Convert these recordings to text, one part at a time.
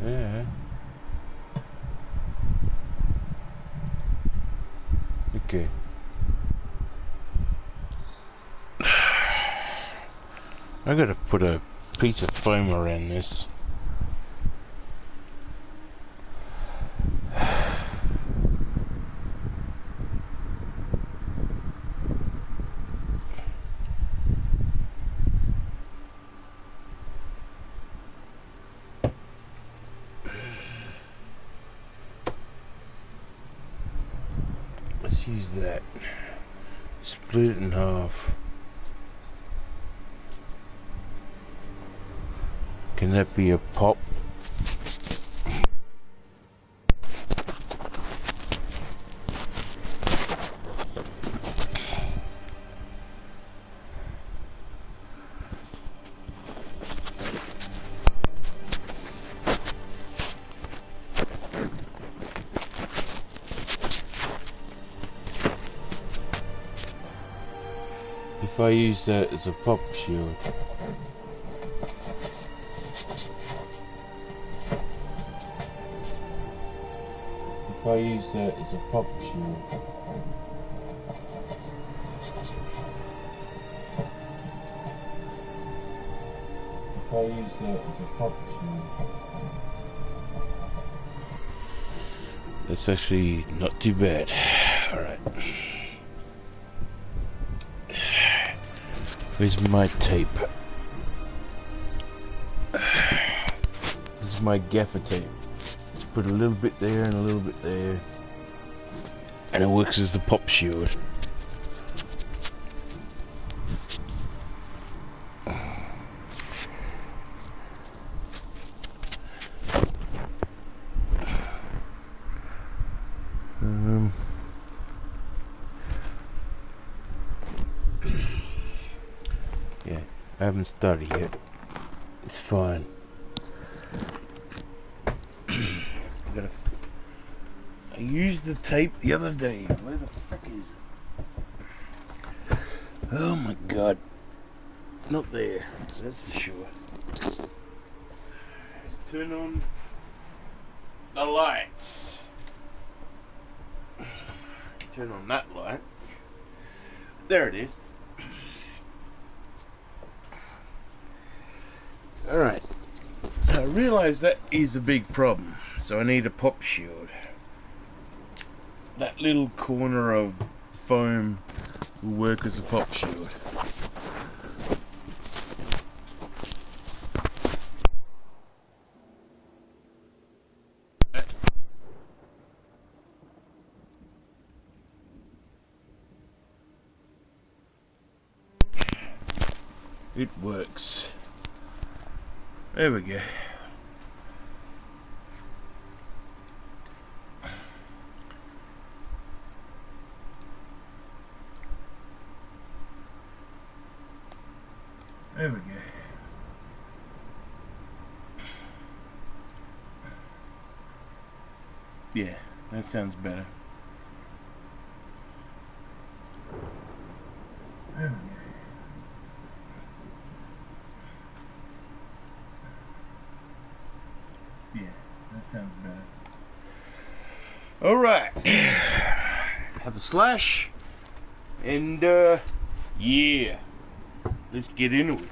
Yeah. Okay. I gotta put a piece of foam around this. Let's use that. Split it in half. Can that be a pop? If I use that as a pop shield. If I use that as a pop shield. If I use that as a pop shield. That's actually not too bad. Alright. Where's my tape? This is my gaffer tape. Let's put a little bit there and a little bit there. And it works as the pop shield. Yeah, I haven't started yet. It's fine. I used the tape the other day. Where the frick is it? Oh my god. Not there, that's for sure. Let's turn on the lights. Turn on that light. There it is. Alright. So I realise that is a big problem. So I need a pop shield. That little corner of foam will work as a pop shield. It works. There we go. There we go. Yeah, that sounds better. There we go. Yeah, that sounds better. Alright. Have a slash. And, yeah. Let's get into it.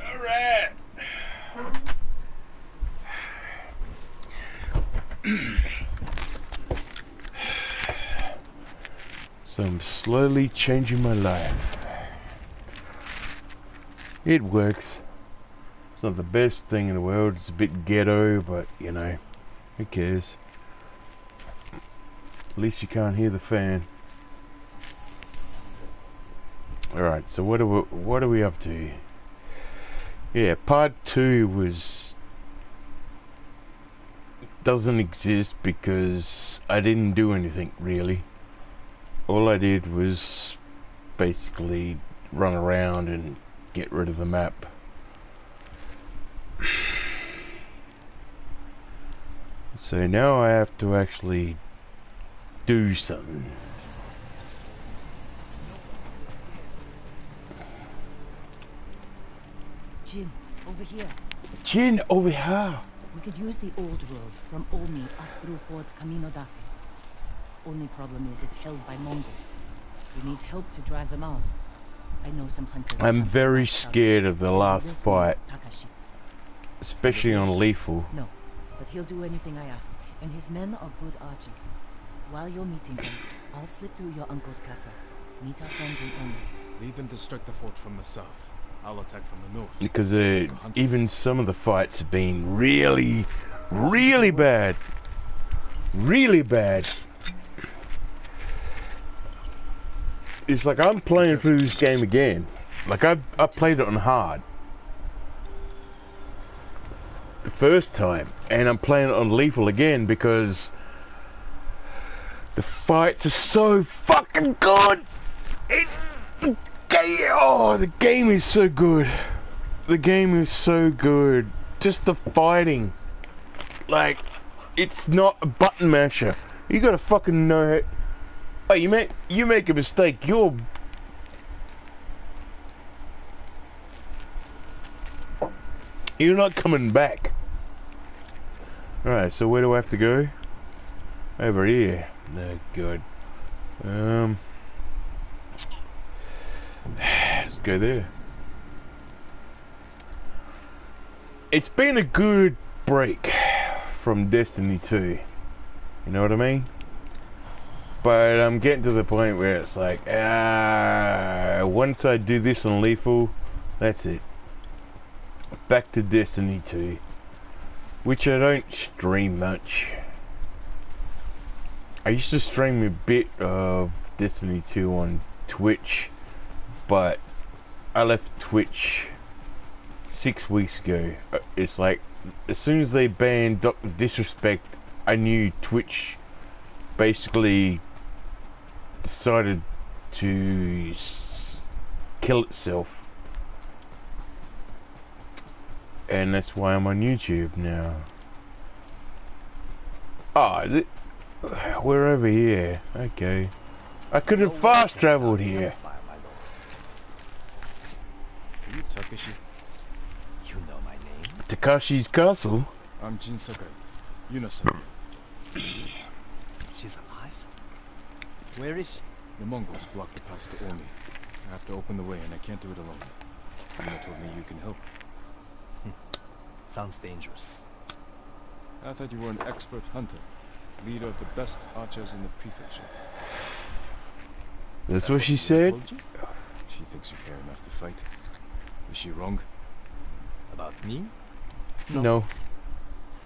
Alright. So I'm slowly changing my life. It works. It's not the best thing in the world. It's a bit ghetto, but you know, who cares? At least you can't hear the fan. Alright, so what are we up to? Yeah, part 2 doesn't exist because I didn't do anything really. All I did was basically run around and get rid of the map. So now I have to actually do something. Jin, over here. Jin, over here. We could use the old road from Omi up through Fort Kaminodake. Only problem is it's held by Mongols. We need help to drive them out. I know some hunters. I'm very scared of the last fight. Especially on Lethal. No, but he'll do anything I ask. And his men are good archers. While you're meeting them, I'll slip through your uncle's castle. Meet our friends in Omi. Lead them to strike the fort from the south. I'll attack from the north. Because even some of the fights have been really, really bad. Really bad. It's like I'm playing through this game again. Like I played it on hard the first time, and I'm playing it on lethal again because the fights are so fucking good. The game is so good. The game is so good. Just the fighting. Like, it's not a button masher. You gotta fucking know it. Oh, you make a mistake, you're not coming back. Alright, so where do I have to go? Over here. No good. Let's go there. It's been a good break from Destiny 2. You know what I mean? But I'm getting to the point where it's like, once I do this on Lethal, that's it. Back to Destiny 2. Which I don't stream much. I used to stream a bit of Destiny 2 on Twitch, but I left Twitch 6 weeks ago. It's like, as soon as they banned Dr. Disrespect, I knew Twitch basically decided to kill itself. And that's why I'm on YouTube now. Oh, we're over here. Okay. I could have fast traveled here. Are you Takeshi? You know my name? Takashi's castle? I'm Jin Sakai. Yuna-san. She's alive? Where is she? The Mongols blocked the pass to Omi. I have to open the way and I can't do it alone. Yuna told me you can help. Sounds dangerous. I thought you were an expert hunter. Leader of the best archers in the prefecture. That's what she said? She thinks you care enough to fight. Is she wrong? About me? No.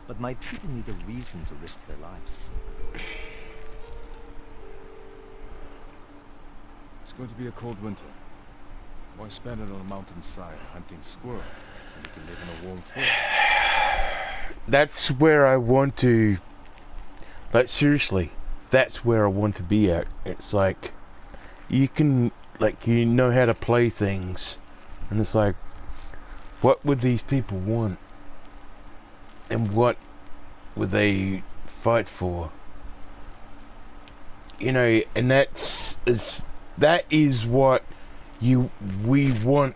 But my people need a reason to risk their lives. It's going to be a cold winter. Why spend it on a mountainside hunting squirrel when you can live in a warm fort? That's where I want to... Like, seriously, that's where I want to be at. It's like, you can, like, you know how to play things. And it's like, what would these people want? And what would they fight for? You know, and that is what we want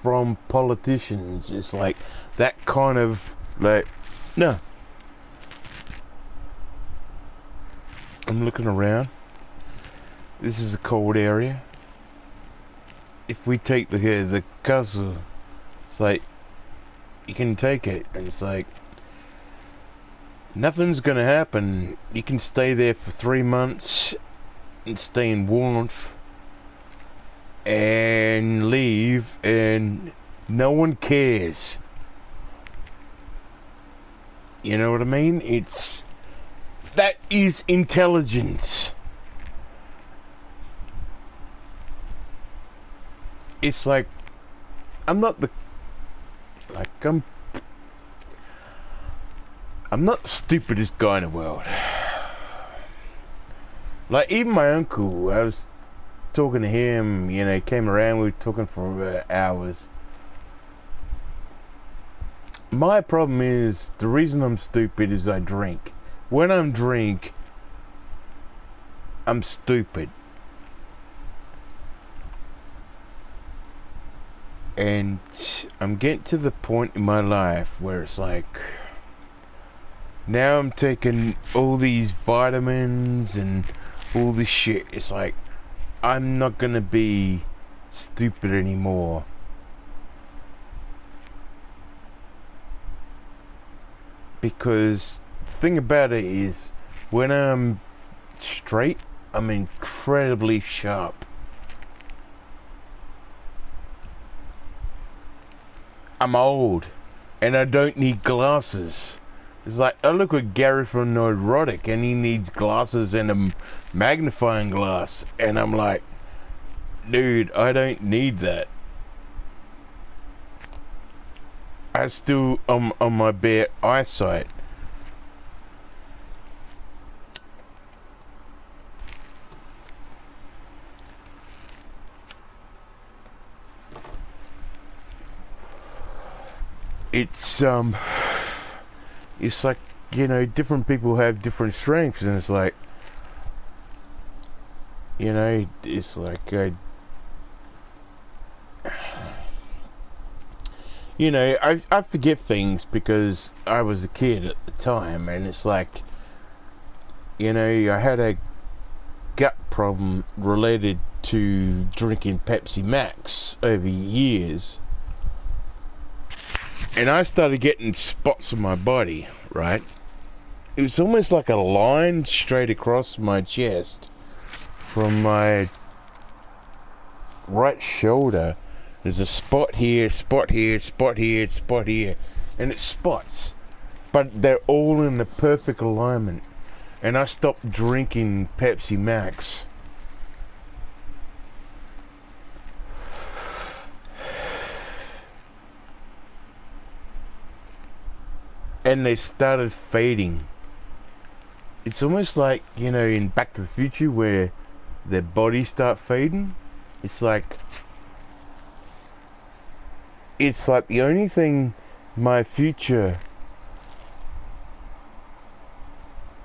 from politicians. It's like, that kind of, like, no. I'm looking around. This is a cold area. If we take the castle, it's like, you can take it, and it's like, nothing's gonna happen. You can stay there for 3 months and stay in warmth and leave, and No one cares. You know what I mean? That is intelligence. It's like, I'm not the, like, I'm not the stupidest guy in the world. Like, even my uncle, I was talking to him, you know, he came around, we were talking for hours. My problem is, the reason I'm stupid is I drink. When I'm drink, I'm stupid. And I'm getting to the point in my life where it's like, now I'm taking all these vitamins and all this shit. It's like, I'm not gonna be stupid anymore. Because the thing about it is, when I'm straight, I'm incredibly sharp. I'm old, and I don't need glasses. It's like, I look at Gary from Neurotic, and he needs glasses and a magnifying glass, and I'm like, dude, I don't need that. I still on my bare eyesight. It's like, you know, different people have different strengths, and it's like, you know, it's like, you know, I forget things because I was a kid at the time, and it's like, you know, I had a gut problem related to drinking Pepsi Max over years. And I started getting spots on my body, right? It was almost like a line straight across my chest from my right shoulder. There's a spot here, spot here, spot here, spot here. And it's spots. But they're all in the perfect alignment. And I stopped drinking Pepsi Max. And they started fading. It's almost like, you know, in Back to the Future where their bodies start fading. It's like the only thing my future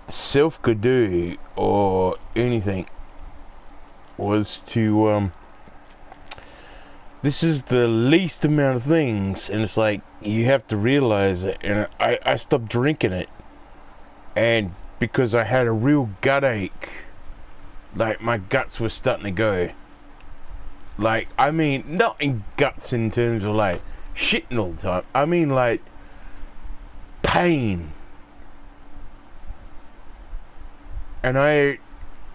self could do or anything was to this is the least amount of things, and it's like, you have to realize it. And I stopped drinking it, and because I had a real gut ache, like my guts were starting to go, like, I mean, not in guts in terms of like shitting all the time, I mean like pain. And I,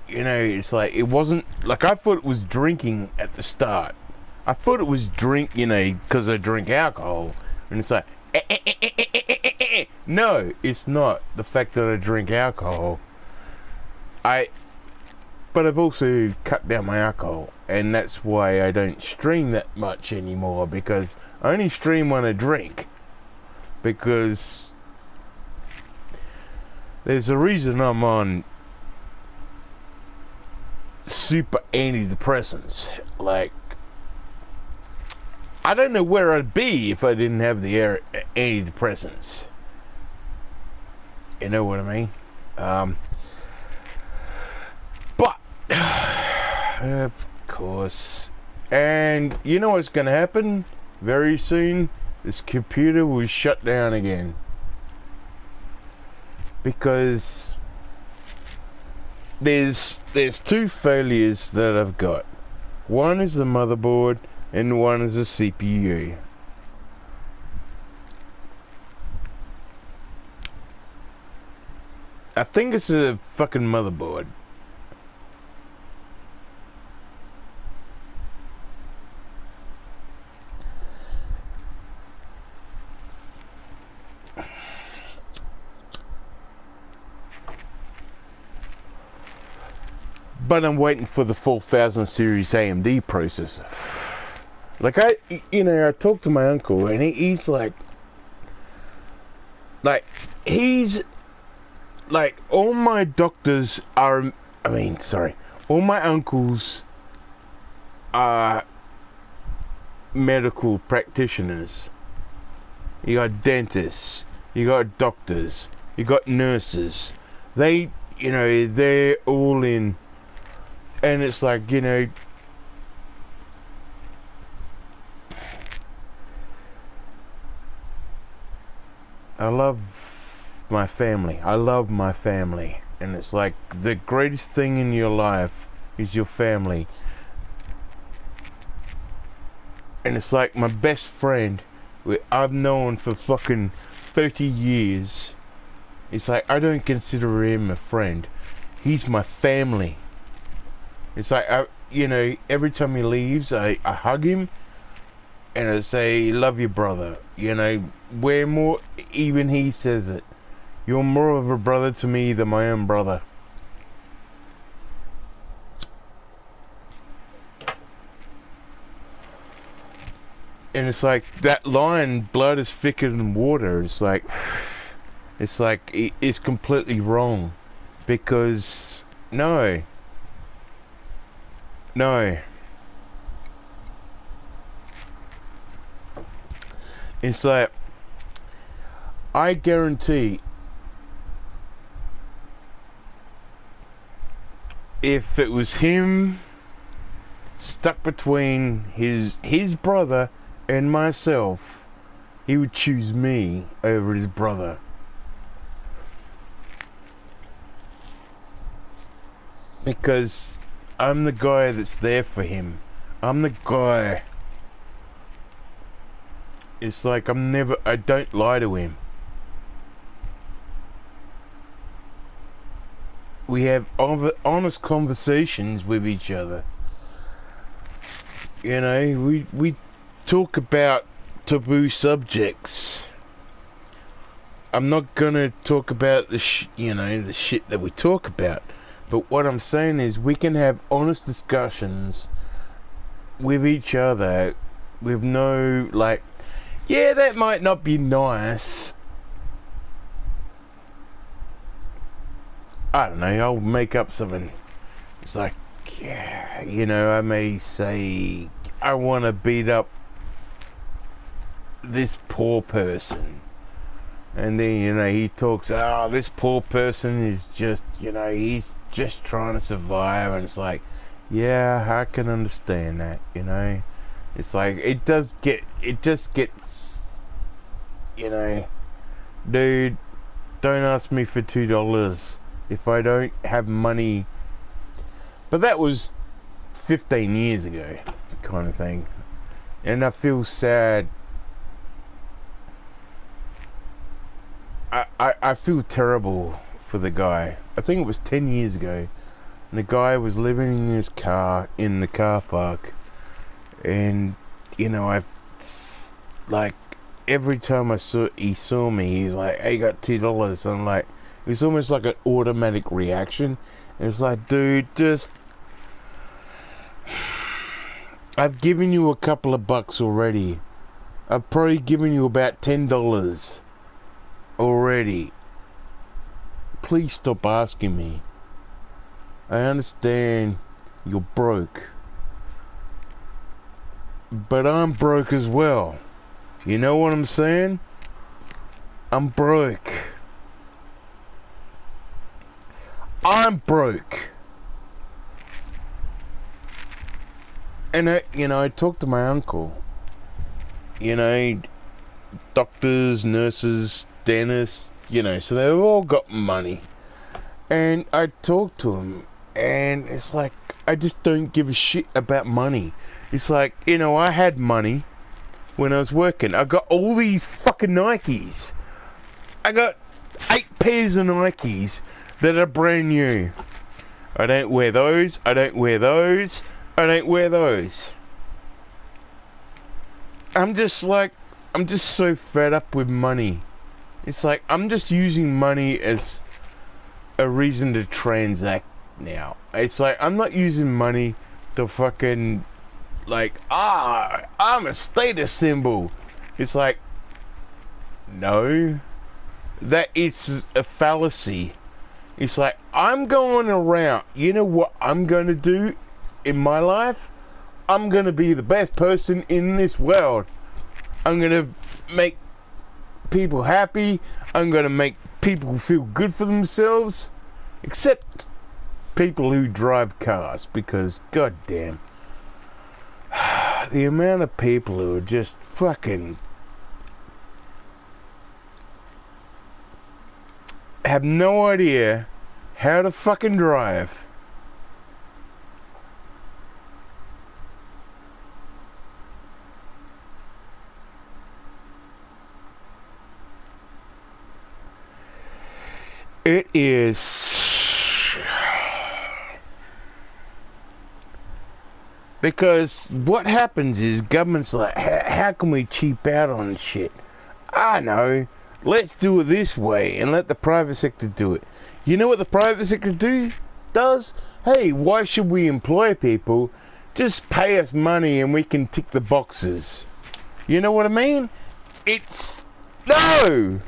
you know, it's like, it wasn't like, I thought it was drinking at the start. I thought it was drink, you know, because I drink alcohol. And it's like, no, it's not the fact that I drink alcohol. But I've also cut down my alcohol. And that's why I don't stream that much anymore. Because I only stream when I drink. Because there's a reason I'm on super antidepressants. Like, I don't know where I'd be if I didn't have the antidepressants. You know what I mean? But of course, and you know what's going to happen? Very soon, this computer will shut down again. Because there's two failures that I've got. One is the motherboard, and one is a CPU. I think it's a fucking motherboard. but I'm waiting for the 4000 series AMD processor. Like I talked to my uncle, and he's like he's like, all my doctors are, all my uncles are medical practitioners. You got dentists, you got doctors, you got nurses. They, they're all in, and it's like, I love my family. I love my family. And it's like, the greatest thing in your life is your family. And it's like, my best friend, I've known for fucking 30 years. It's like, I don't consider him a friend. He's my family. It's like, every time he leaves, I hug him. And I say, love you, brother. We're more, even he says it. You're more of a brother to me than my own brother. And it's like, that line, blood is thicker than water. It's like it's completely wrong. Because, no. It's like, I guarantee, if it was him stuck between his brother and myself, he would choose me over his brother. Because I'm the guy that's there for him. I'm the guy. It's like, I don't lie to him. We have honest conversations with each other. We talk about taboo subjects. I'm not gonna talk about the shit that we talk about. But what I'm saying is, we can have honest discussions with each other with no, like, yeah, that might not be nice. I don't know, I'll make up something. It's like, yeah, I may say, I want to beat up this poor person. And then, he talks, this poor person is just, he's just trying to survive. And it's like, yeah, I can understand that, It's like, it just gets, dude, don't ask me for $2 if I don't have money. But that was 15 years ago, kind of thing. And I feel sad. I feel terrible for the guy. I think it was 10 years ago. And the guy was living in his car, in the car park. And, every time he saw me, he's like, hey, you got $2. I'm like, it was almost like an automatic reaction. And it's like, dude, I've given you a couple of bucks already. I've probably given you about $10 already. Please stop asking me. I understand you're broke. But I'm broke as well. You know what I'm saying? I'm broke. I'm broke. And I talked to my uncle. Doctors, nurses, dentists, so they've all got money. And I talked to him, and it's like, I just don't give a shit about money. It's like, I had money when I was working. I got all these fucking Nikes. I got 8 pairs of Nikes that are brand new. I don't wear those. I don't wear those. I don't wear those. I'm just so fed up with money. It's like, I'm just using money as a reason to transact now. It's like, I'm not using money to fucking, like, I'm a status symbol. It's like, no, that it's a fallacy. It's like, I'm going around, you know what I'm going to do in my life? I'm going to be the best person in this world. I'm going to make people happy. I'm going to make people feel good for themselves. Except people who drive cars, because goddamn, the amount of people who are just fucking have no idea how to fucking drive. It is because what happens is government's like, how can we cheap out on shit? I know, let's do it this way and let the private sector do it. You know what the private sector does? Hey, why should we employ people? Just pay us money and we can tick the boxes. You know what I mean? It's no.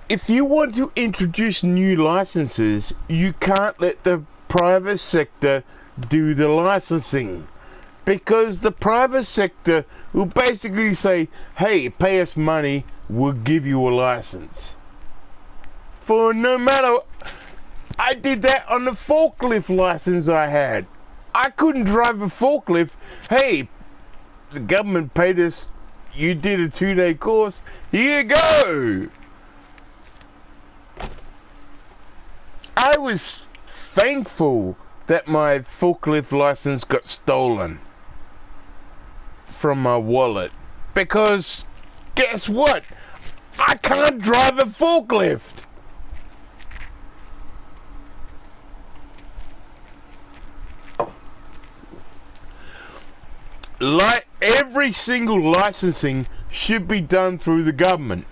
If you want to introduce new licenses, you can't let the private sector do the licensing. Because the private sector will basically say, hey, pay us money, we'll give you a license. For no matter... I did that on the forklift license I had. I couldn't drive a forklift. Hey, the government paid us, you did a 2-day course, here you go. I was thankful that my forklift license got stolen from my wallet, because guess what? I can't drive a forklift. Like, every single licensing should be done through the government.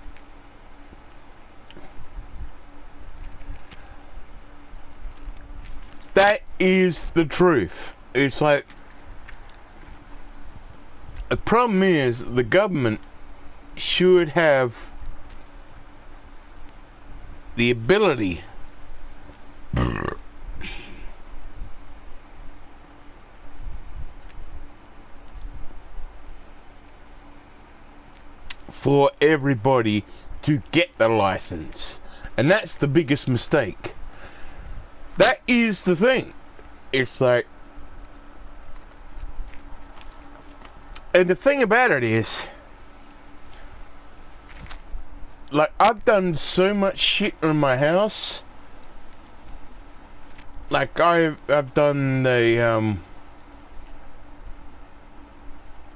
That is the truth. It's like, the problem is the government should have the ability for everybody to get the license, and that's the biggest mistake. That is the thing. It's like, and the thing about it is, like, I've done so much shit in my house. Like, I've done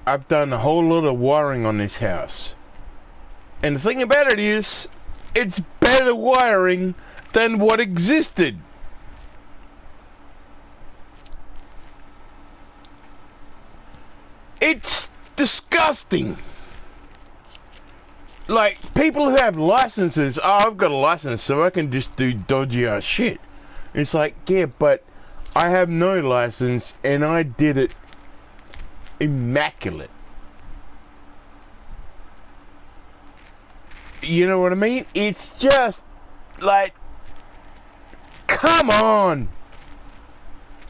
I've done a whole lot of wiring on this house. And the thing about it is, it's better wiring than what existed. It's disgusting. Like, people who have licenses, I've got a license so I can just do dodgy ass shit. It's like, yeah, but I have no license and I did it immaculate. You know what I mean? It's just like, come on.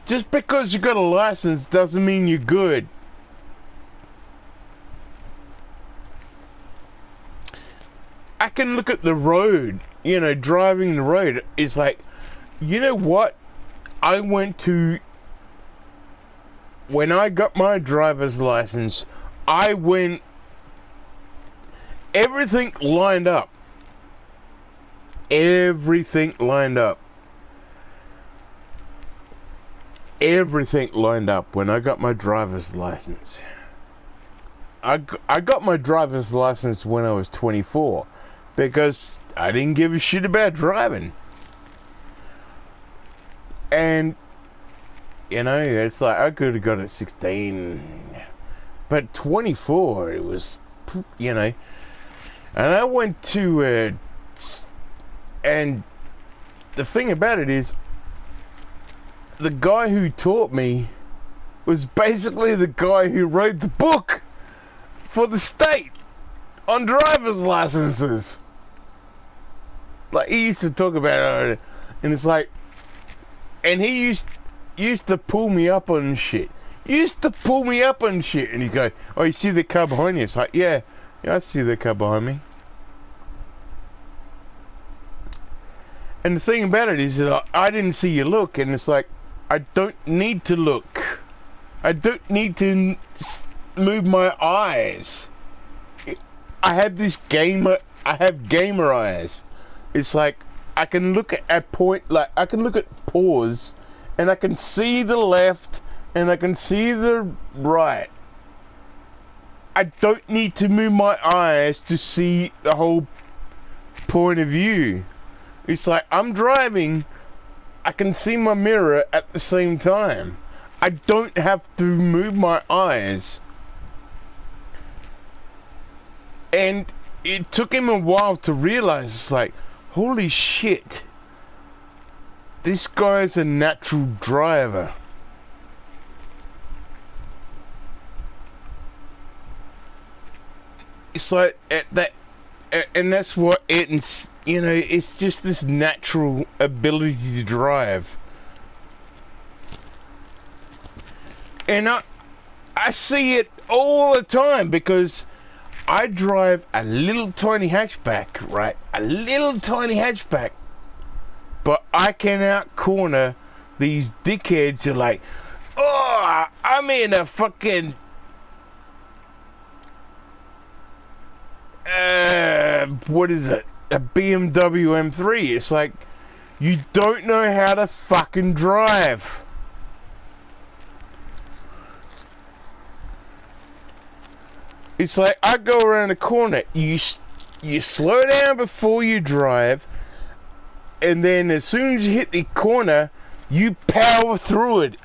Just because you got a license doesn't mean you're good. I can look at the road, you know, driving the road. It's like, you know what? I went to, when I got my driver's license, I went, everything lined up. Everything lined up. Everything lined up when I got my driver's license. I got my driver's license when I was 24 because I didn't give a shit about driving. And, you know, it's like, I could have got it at 16, but 24, it was, you know. And I went to, and the thing about it is, the guy who taught me was basically the guy who wrote the book for the state on driver's licenses. Like, he used to talk about it, and it's like, and he used to pull me up on shit. And he'd go, "Oh, you see the car behind you?" It's like, yeah, I see the car behind me. And the thing about it is that I didn't see you look, and it's like, I don't need to look. I don't need to move my eyes. I have gamer eyes. It's like, I can look at I can look at pause, and I can see the left, and I can see the right. I don't need to move my eyes to see the whole point of view. It's like, I'm driving, I can see my mirror at the same time. I don't have to move my eyes. And it took him a while to realize, it's like, holy shit, this guy's a natural driver. It's like and that's what it's, you know, it's just this natural ability to drive. And I see it all the time, because I drive a little tiny hatchback, right? A little tiny hatchback. But I can out-corner these dickheads who are like, oh, I'm in a fucking... what is it? A BMW M3. It's like, you don't know how to fucking drive. It's like, I go around the corner, you slow down before you drive, and then as soon as you hit the corner, you power through it.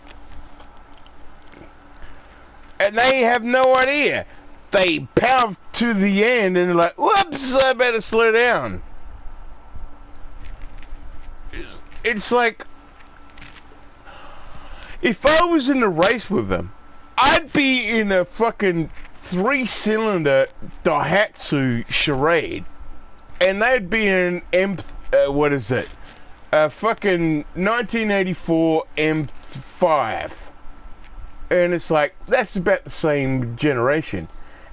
And they have no idea. They power to the end and they're like, whoops, I better slow down. It's like, if I was in a race with them, I'd be in a fucking 3-cylinder Daihatsu Charade, and they'd be in what is it? A fucking 1984 M5. And it's like, that's about the same generation.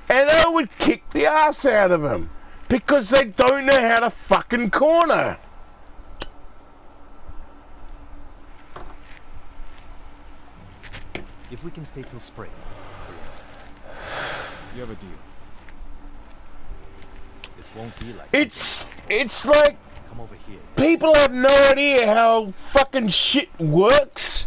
And I would kick the ass out of them, because they don't know how to fucking corner. If we can stay till spring. You have a deal. This won't be like... It's like, Come over here. people have no idea how fucking shit works.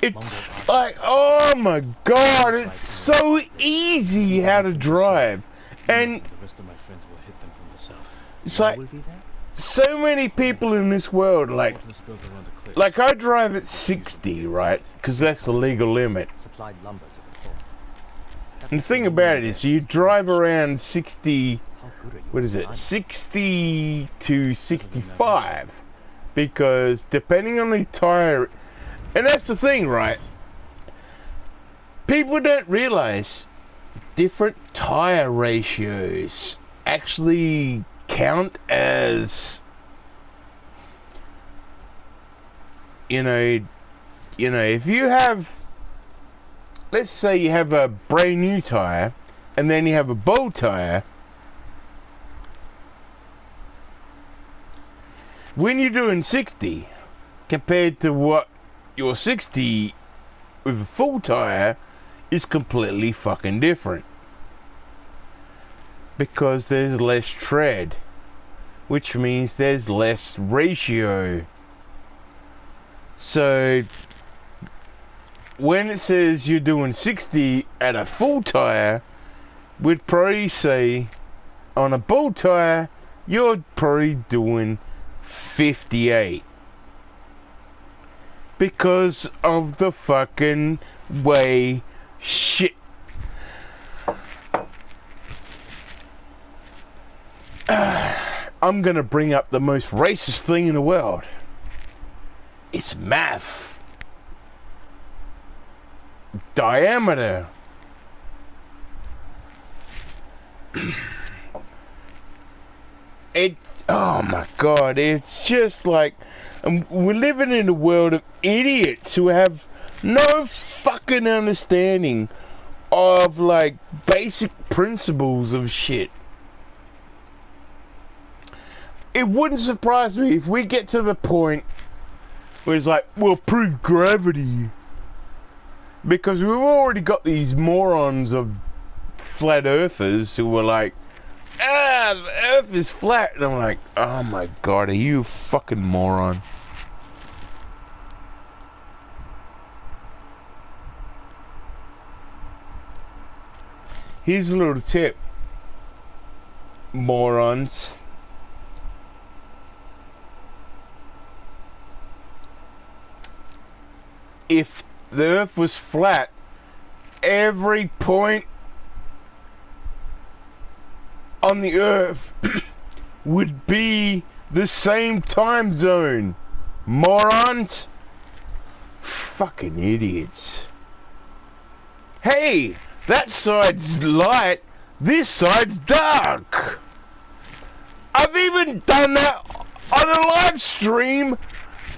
It's like, oh my god, it's so easy how to drive. And The rest of my friends will hit them from the south. it's like, Will be there? so many people in this world, like Water was built around the cliffs. I drive at 60, right? Because that's the legal limit. Supplied lumber to the fort. And the thing about it is, you drive around 60, How good are you what is at it, timing? 60 to 65, because depending on the tire, and that's the thing, right? People don't realize different tire ratios actually count as, you know, if you have, let's say you have a brand new tire and then you have a bow tire, when you're doing 60 compared to what your 60 with a full tire is completely fucking different, because there's less tread, which means there's less ratio. So when it says you're doing 60 at a full tire, we'd probably say on a bow tire you're probably doing 58. Because of the fucking way shit. I'm gonna bring up the most racist thing in the world. It's math. Diameter. Oh my god, it's just like, we're living in a world of idiots who have no fucking understanding of like basic principles of shit. It wouldn't surprise me if we get to the point where it's like, we'll prove gravity. Because we've already got these morons of flat earthers who were like, the earth is flat. And I'm like, oh my god, are you a fucking moron? Here's a little tip, morons. If the earth was flat, every point on the earth would be the same time zone. Morons. Fucking idiots. Hey, that side's light, this side's dark. I've even done that on a live stream,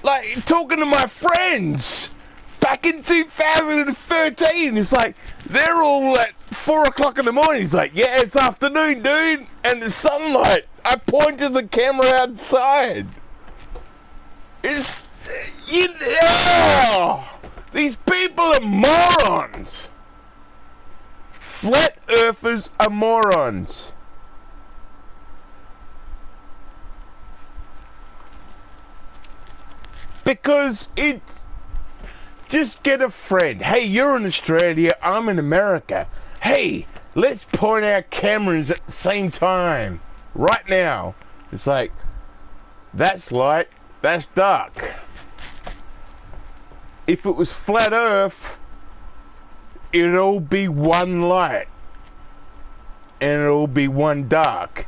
like talking to my friends. Back in 2013, it's like, they're all at 4 o'clock in the morning. It's like, yeah, it's afternoon, dude, and the sunlight. I pointed the camera outside. It's, these people are morons. Flat earthers are morons. Because it's, just get a friend. Hey, you're in Australia, I'm in America. Hey, let's point our cameras at the same time. Right now. It's like, that's light, that's dark. If it was flat earth, it'd all be one light. And it'll be one dark.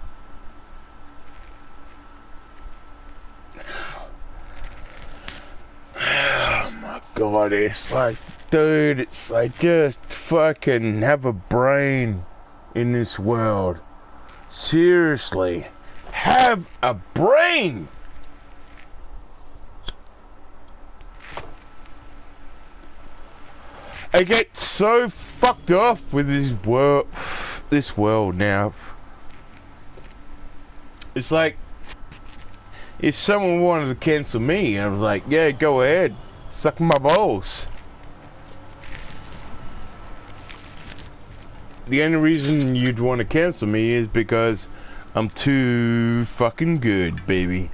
Oh my god, it's like, dude, it's like, just fucking have a brain in this world. Seriously, have a brain. I get so fucked off with this world now. It's like, if someone wanted to cancel me, I was like, yeah, go ahead, suck my balls. The only reason you'd want to cancel me is because I'm too fucking good, baby.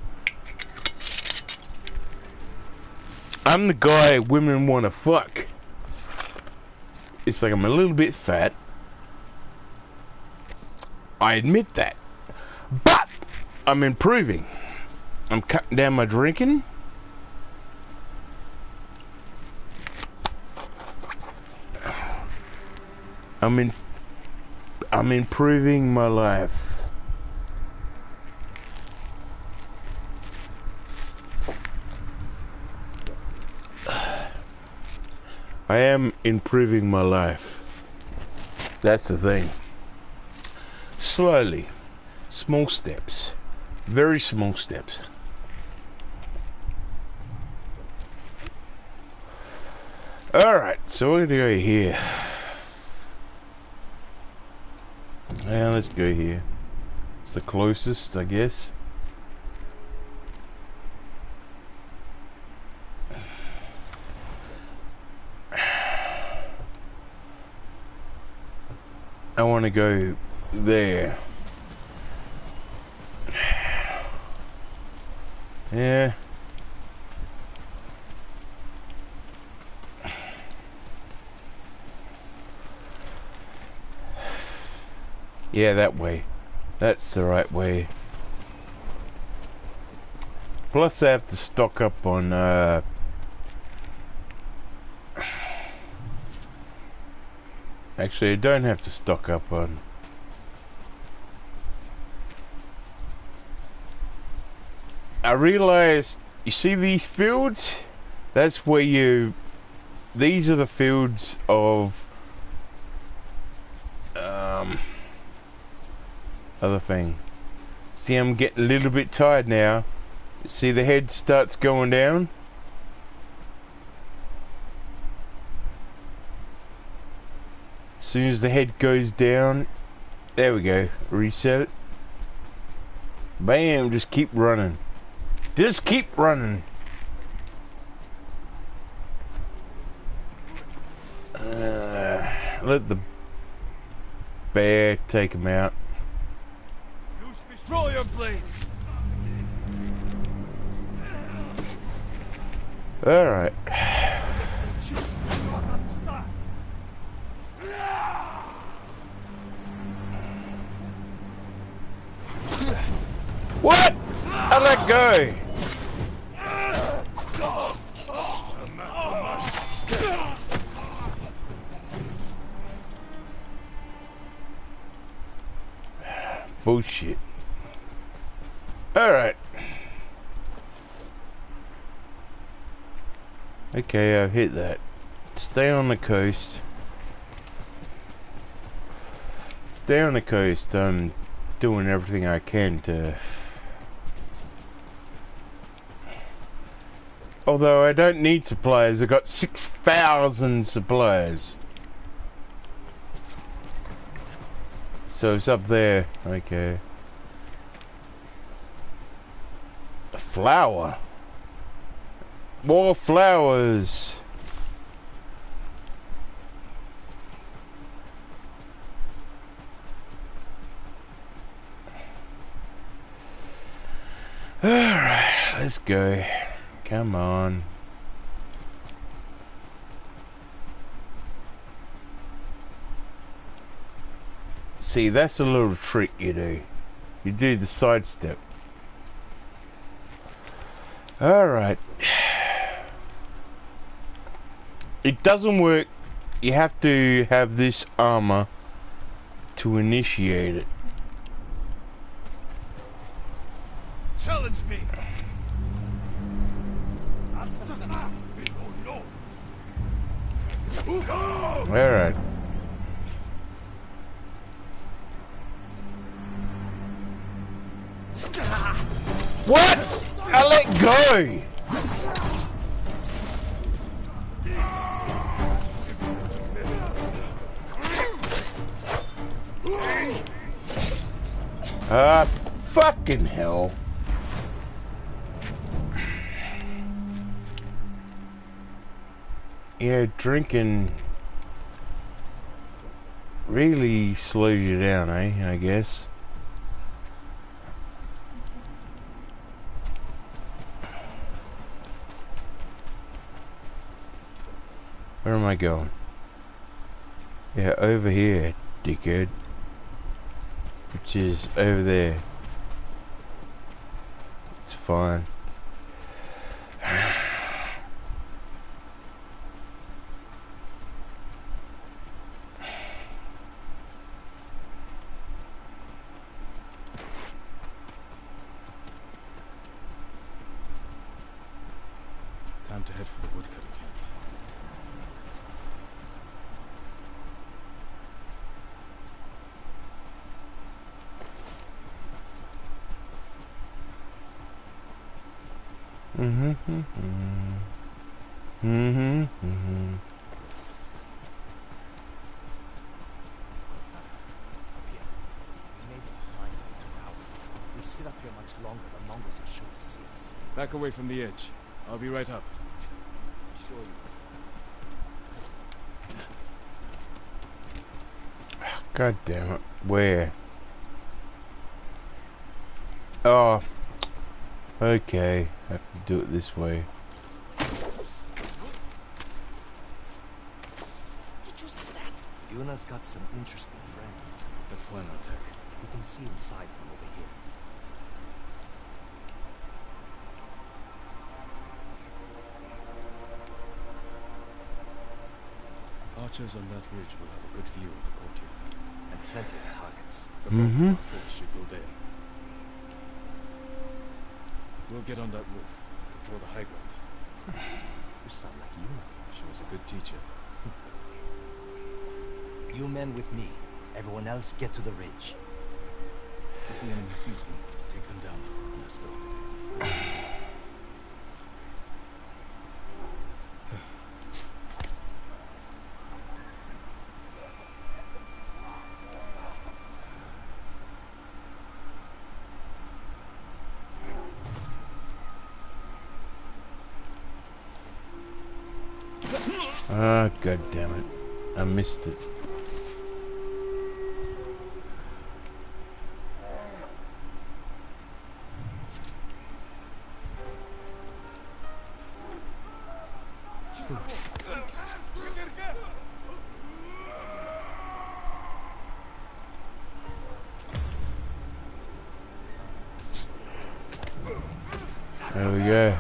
I'm the guy women want to fuck. It's like I'm a little bit fat. I admit that. But I'm improving. I'm cutting down my drinking. I'm improving my life. I am improving my life. That's the thing. Slowly. Small steps. Very small steps. Alright, so we're gonna go here. Yeah, let's go here. It's the closest, I guess. I want to go there. Yeah. Yeah, that way. That's the right way. Plus I have to stock up on actually I don't have to stock up on I realized, you see these fields? That's where these are the fields of other thing. See, I'm getting a little bit tired now. See, the head starts going down. As soon as the head goes down, there we go, reset it. Bam, just keep running. Just keep running. Let the bear take him out. Throw your blades. Alright. What? I let go. Bullshit. Alright. Okay, I've hit that. Stay on the coast. Stay on the coast. I'm doing everything I can to... Although I don't need supplies, I've got 6,000 supplies. So it's up there. Okay. A flower. More flowers. Alright, let's go. Come on. See, that's a little trick you do. You do the sidestep. Alright. It doesn't work. You have to have this armor to initiate it. Challenge me. Alright. What? I let go. Fucking hell. Yeah, drinking really slows you down, I guess. Where am I going? Yeah, over here, dickhead. Which is over there. It's fine. Time to head for the woodcutter camp. We sit up here much longer, the Mongols are sure to see us. Back away from the edge. I'll be right up. Sure you God damn it. Where? Oh. Okay. I have to do it this way. Did you see that? Yuna's got some interesting friends. Let's plan our attack. We can see inside from over here. Watchers on that ridge will have a good view of the courtyard. And plenty of targets. The bulk of our force should go there. We'll get on that roof. Control the high ground. You sound like Yuna. She was a good teacher. You men with me. Everyone else get to the ridge. If the enemy sees me, take them down. Understood. Ah, god damn it. I missed it. There we go.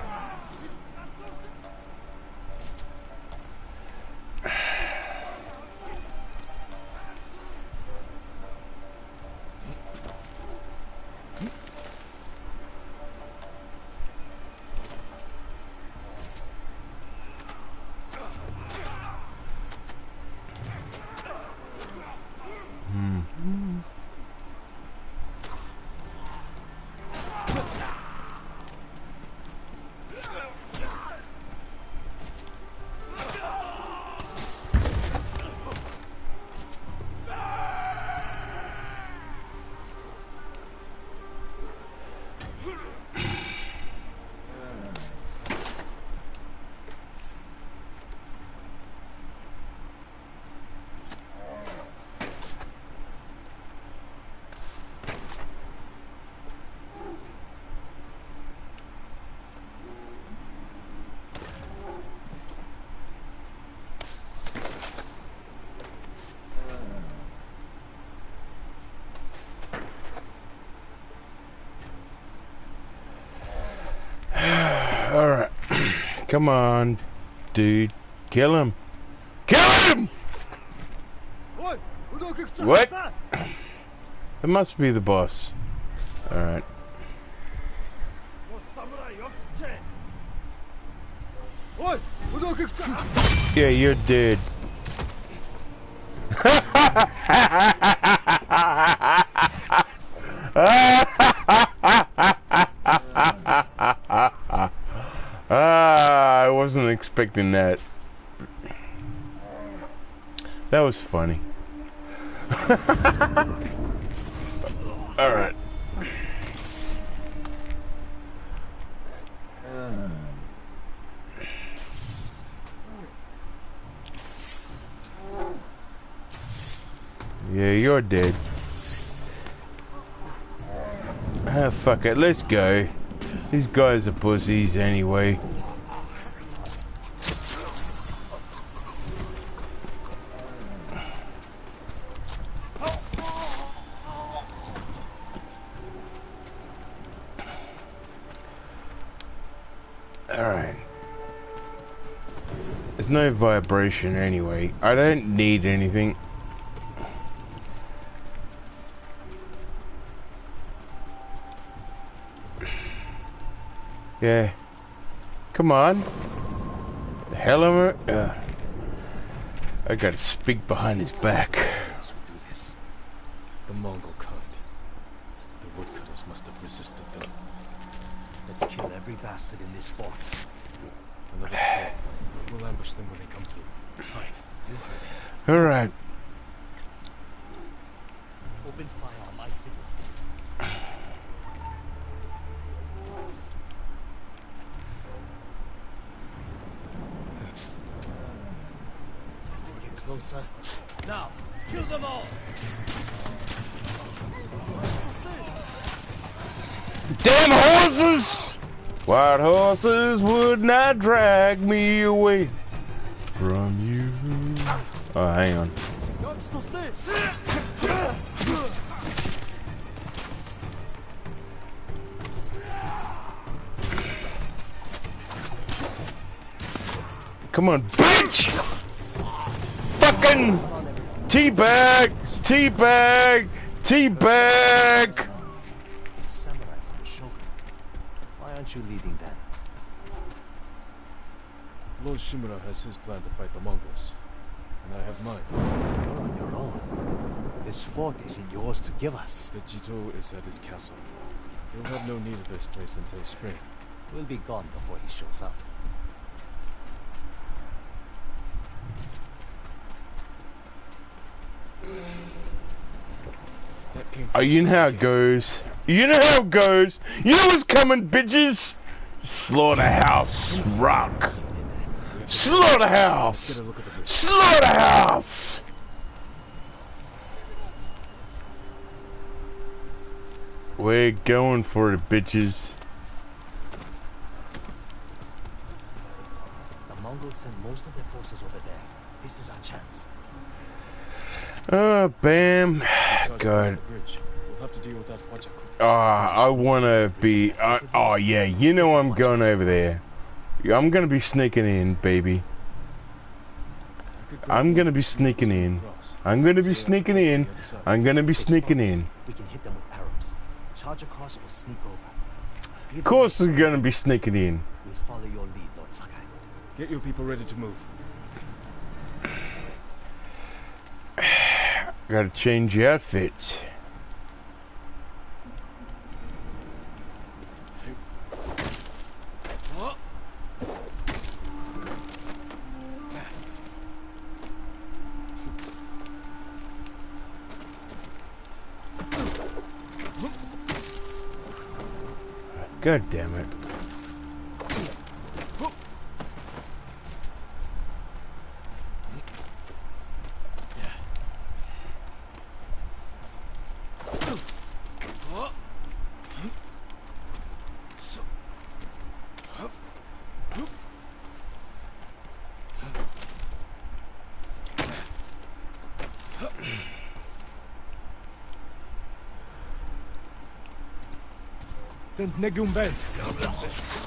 Alright. Come on, dude. Kill him. Kill him! What? It must be the boss. Alright. Yeah, you're dead. I wasn't expecting that. That was funny. Alright. Yeah, you're dead. Ah, fuck it, let's go. These guys are pussies anyway. Alright. There's no vibration anyway. I don't need anything. Yeah. Come on. The hell am I? I gotta speak behind his back. As we do this, the Mongol kind. The woodcutters must have resisted them. Let's kill every bastard in this fort. Another patrol. We'll ambush them when they come through. Hide. You heard him. Alright. Open fire on my signal. Get closer. Now, kill them all! Damn horses! White horses would not drag me away from you. Oh, hang on. Come on, bitch! Fuck fucking teabag, teabag, teabag. Samurai from the Shogun. Why aren't you leading then? Lord Shimura has his plan to fight the Mongols, and I have mine. You're on your own. This fort isn't yours to give us. The Jito is at his castle. He'll have no need of this place until spring. We'll be gone before he shows up. Oh, you know how it goes. You know how it goes. You know what's coming, bitches. Slaughterhouse rock. Slaughterhouse. Slaughterhouse. We're going for it, bitches. The Mongols sent most of their forces over there. This is our chance. Oh, bam. God. We'll have to deal with that Wachaku. I wanna be. Oh, yeah. You know I'm going over there. I'm gonna be sneaking in, baby. I'm gonna be sneaking in. I'm gonna be sneaking in. I'm gonna be sneaking in. We can hit them with arrows. Charge across or sneak over. Of course we're gonna be sneaking in. We'll follow your lead, Lord Sakai. Get your people ready to move. Gotta change your outfits. God damn it.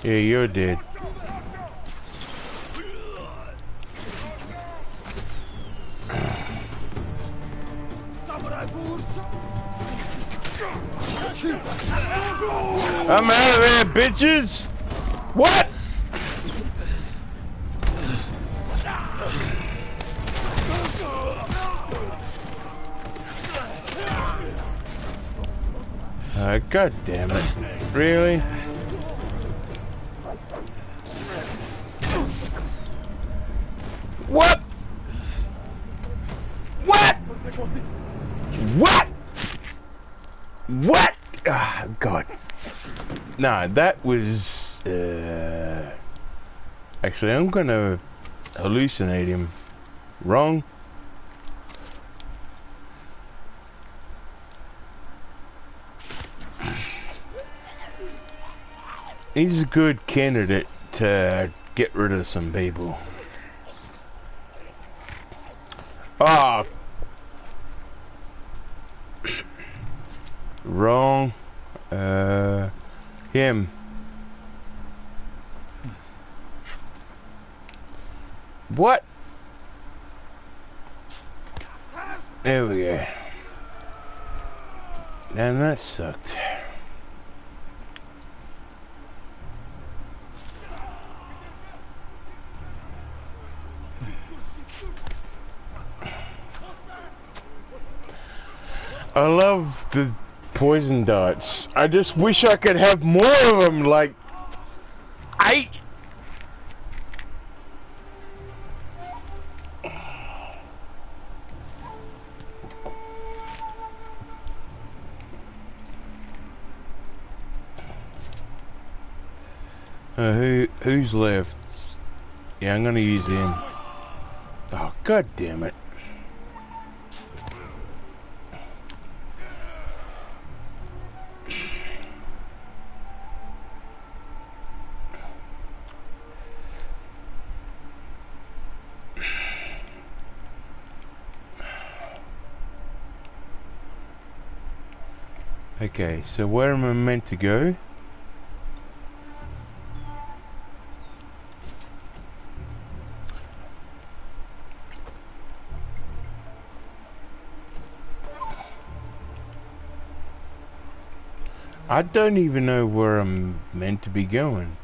Yeah, you're dead. I'm out of there, bitches! What? God damn it. Really? What? What? What? What? Ah, God. Nah, that was... Actually, I'm gonna hallucinate him. Wrong. He's a good candidate to get rid of some people. Ah. Wrong. Him. What? There we go. And that sucked. I love the poison darts. I just wish I could have more of them, like 8. Who's left? Yeah, I'm gonna use him. Oh, god damn it. Okay, so where am I meant to go? I don't even know where I'm meant to be going.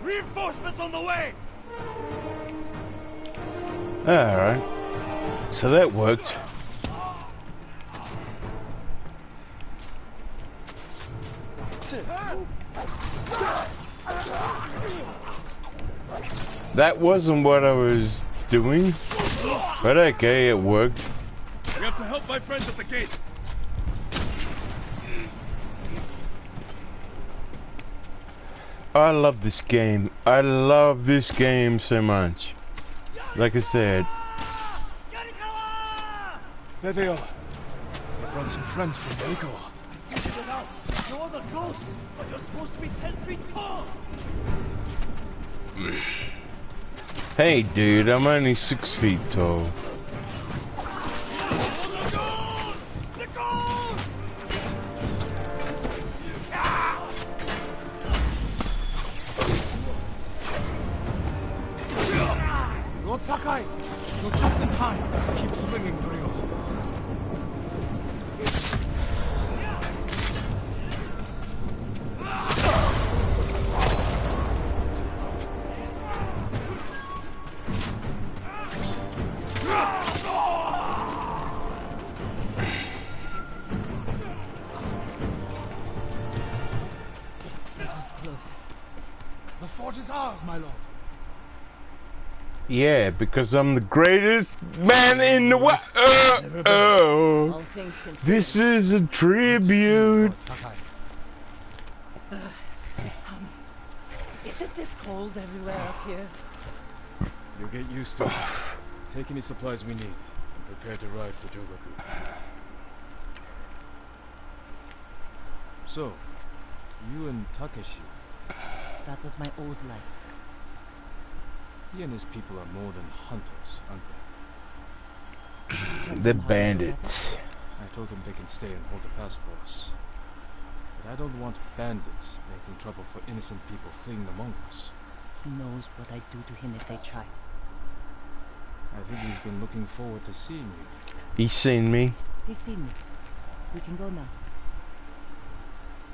Reinforcements on the way! Alright. So that worked. That wasn't what I was doing, but okay, it worked. We have to help my friends at the gate. I love this game. I love this game so much. Like I said. There they are. I brought some friends from Rico. Figured it out. No other ghosts, but you're supposed to be 10 feet tall. Hey dude, I'm only 6 feet tall. Lord Sakai, you're just in time. Keep swinging, Ryo. The fort is ours, my lord. Yeah, because I'm the greatest man in the world. All things considered. This is a tribute. Is it this cold everywhere up here? You'll get used to it. Take any supplies we need and prepare to ride for Jogaku. So, you and Takeshi, That was my old life. he and his people are more than hunters, aren't they? The bandits. I told them they can stay and hold the pass for us. But I don't want bandits making trouble for innocent people fleeing the Mongols. He knows what I'd do to him if they tried. I think he's been looking forward to seeing you. He's seen me. He's seen me. We can go now.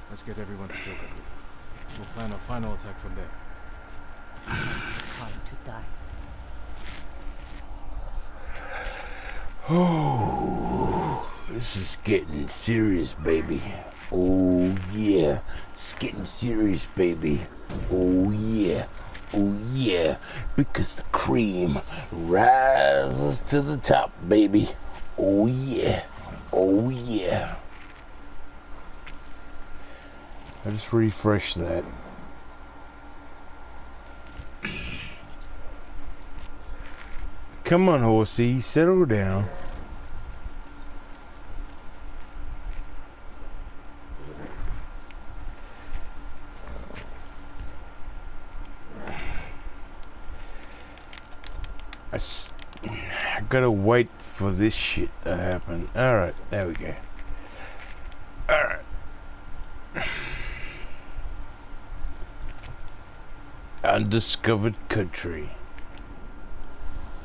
Let's get everyone to Jogaku. We'll plan a final attack from there. It's time to die. Oh, this is getting serious, baby. Oh yeah, it's getting serious, baby. Oh yeah, oh yeah, because the cream rises to the top, baby. Oh yeah, oh yeah. I just refreshed that. Come on, horsey, settle down. I gotta wait for this shit to happen. Alright, there we go. Alright. Undiscovered country.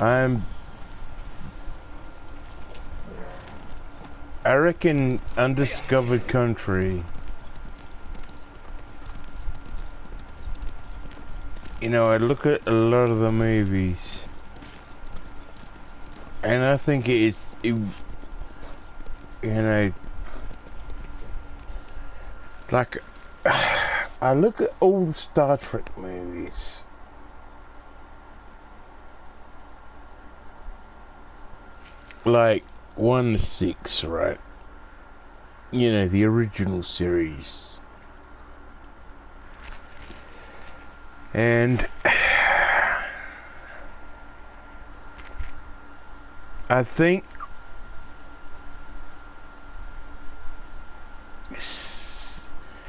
I reckon undiscovered country. You know, I look at a lot of the movies, and I think you know, like, I look at all the Star Trek movies, like 1 to 6, right? You know, the original series. I think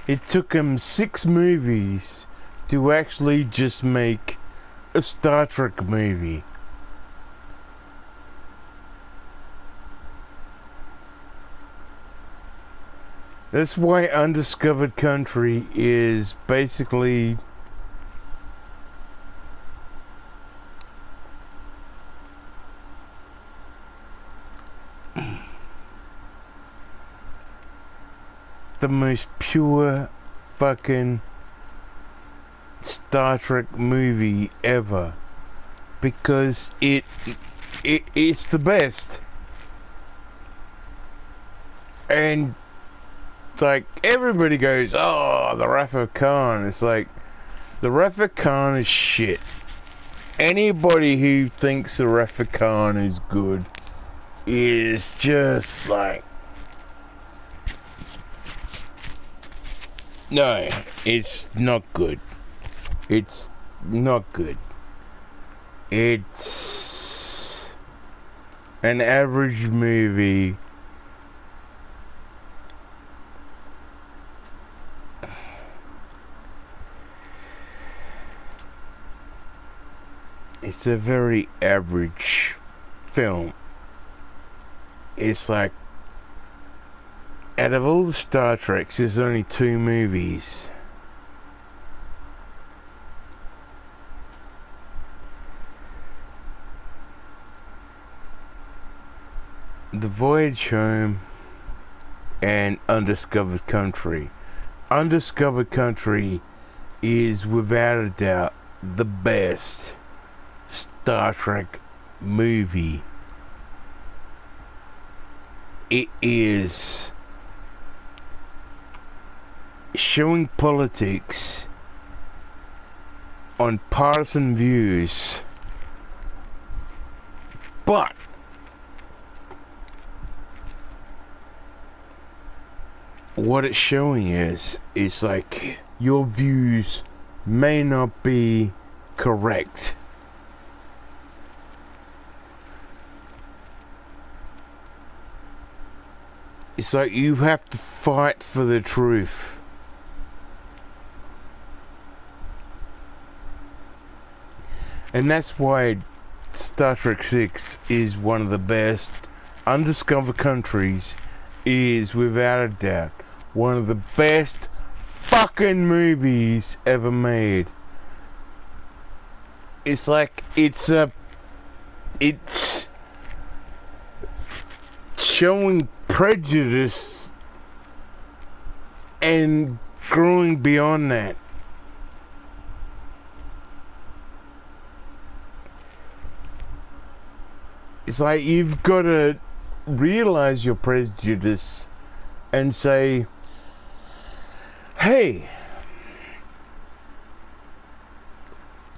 it took him 6 movies to actually just make a Star Trek movie. That's why Undiscovered Country is basically the most pure fucking Star Trek movie ever, because it's the best. And like everybody goes, oh, the Wrath of Khan. It's like the Wrath of Khan is shit. Anybody who thinks the Wrath of Khan is good is just like, no, it's not good. It's not good. It's an average movie. It's a very average film. It's like, out of all the Star Treks, there's only 2 movies. The Voyage Home and Undiscovered Country. Undiscovered Country is without a doubt the best Star Trek movie. It is showing politics on partisan views, but what it's showing is like, your views may not be correct. It's like you have to fight for the truth. And that's why Star Trek 6 is one of the best. Undiscovered Countries is without a doubt one of the best fucking movies ever made. It's like, it's showing prejudice and growing beyond that. It's like, you've got to realize your prejudice and say, hey,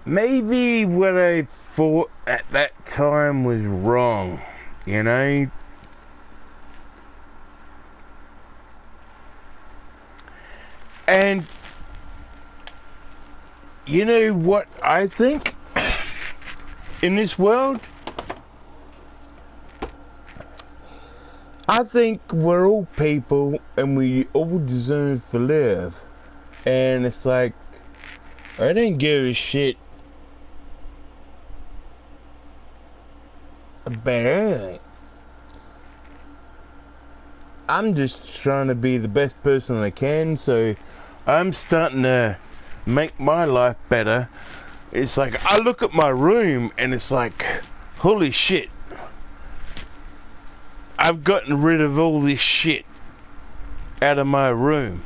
maybe what I thought at that time was wrong, you know? And you know what I think in this world? I think we're all people and we all deserve to live. And it's like, I don't give a shit about anything. I'm just trying to be the best person I can, so I'm starting to make my life better. It's like, I look at my room and it's like, holy shit, I've gotten rid of all this shit out of my room.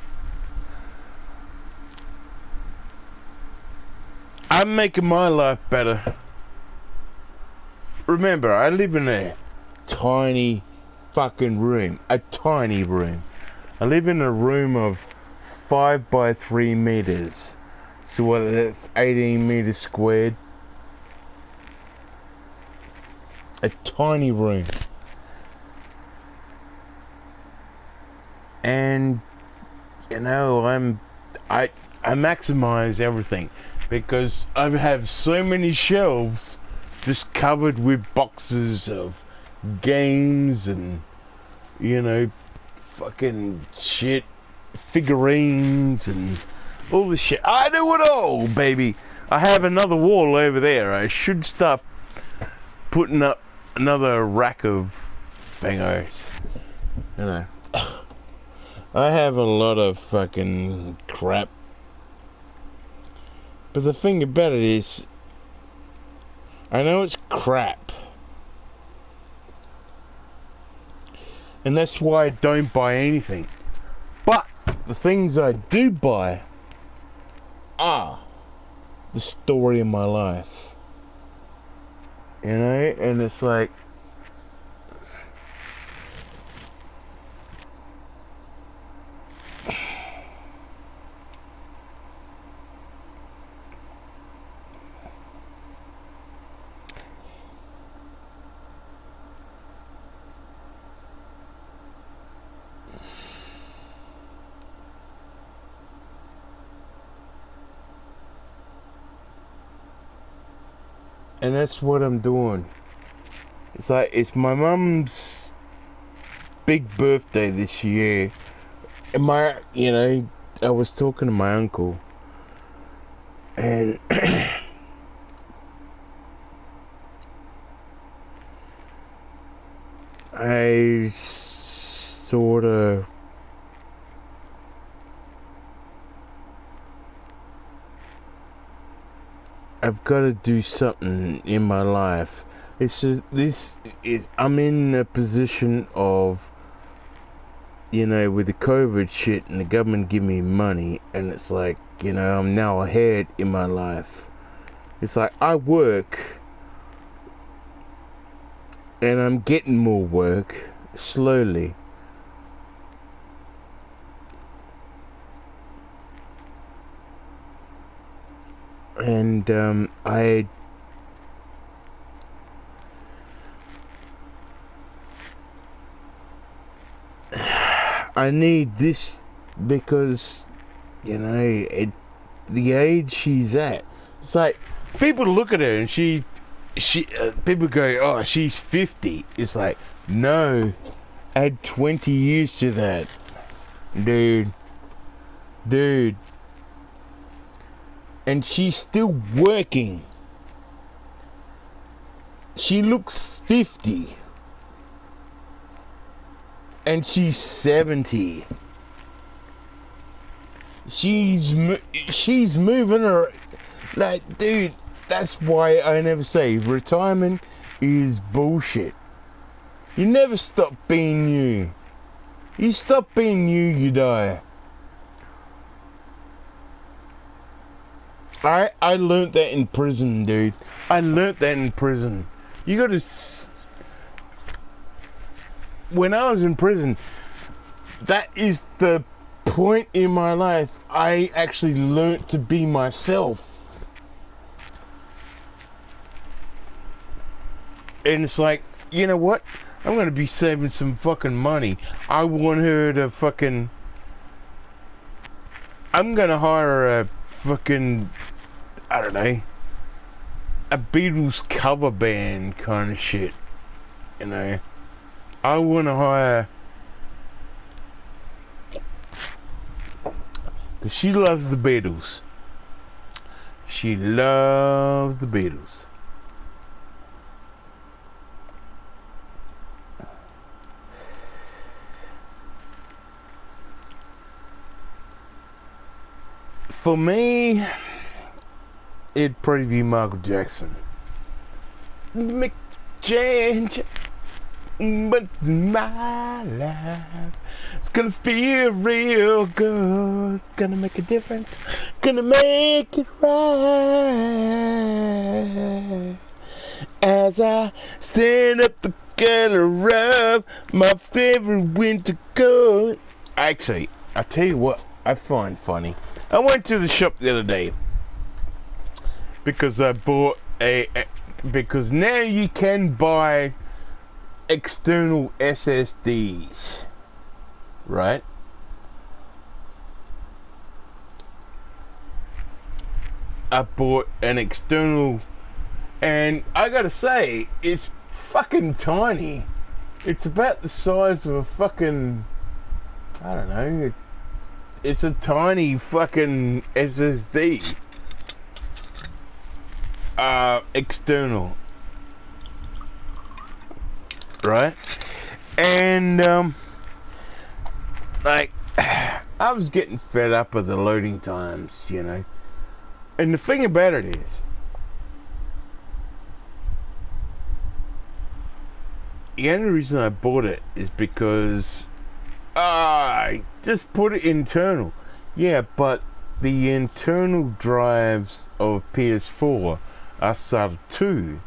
I'm making my life better. Remember, I live in a tiny fucking room. A tiny room. I live in a room of 5 by 3 meters. So what, that's 18 meters squared. A tiny room. And you know, I maximize everything because I have so many shelves just covered with boxes of games and, you know, fucking shit, figurines and all this shit. I do it all, baby. I have another wall over there. I should start putting up another rack of thingos. You know, I have a lot of fucking crap. But the thing about it is, I know it's crap. And that's why I don't buy anything. But the things I do buy are the story of my life. You know, and it's like, and that's what I'm doing. It's like, it's my mum's big birthday this year. And you know, I was talking to my uncle. And I sort of I've got to do something in my life. I'm in a position of, you know, with the COVID shit and the government giving me money, and it's like, you know, I'm now ahead in my life. It's like, I work and I'm getting more work slowly. And I need this because, you know, the age she's at. It's like, people look at her and people go, oh, she's 50. It's like, no, add 20 years to that, dude. And she's still working. She looks 50. And she's 70. She's moving her. Like, dude, that's why I never say retirement is bullshit. You never stop being you. You stop being you die. I learnt that in prison, dude. I learnt that in prison. You gotta... When I was in prison, that is the point in my life I actually learnt to be myself. And it's like, you know what? I'm gonna be saving some fucking money. I want her to fucking... I'm gonna hire a fucking... I don't know, a Beatles cover band kind of shit, you know. I want to hire, because she loves the Beatles. She loves the Beatles. For me, it'd probably be Michael Jackson. Mick Jagger, but my life, it's gonna feel real good. It's gonna make a difference. Gonna make it right. As I stand up the color of my favorite winter coat. Actually, I tell you what I find funny. I went to the shop the other day because I bought because now you can buy external SSDs, right? I bought an external, and I gotta say, it's fucking tiny. It's about the size of a fucking, I don't know, it's a tiny fucking SSD. External. Right? And, like, I was getting fed up with the loading times, you know. And the thing about it is, the only reason I bought it is because I just put it internal. Yeah, but the internal drives of PS4 are SATA 2,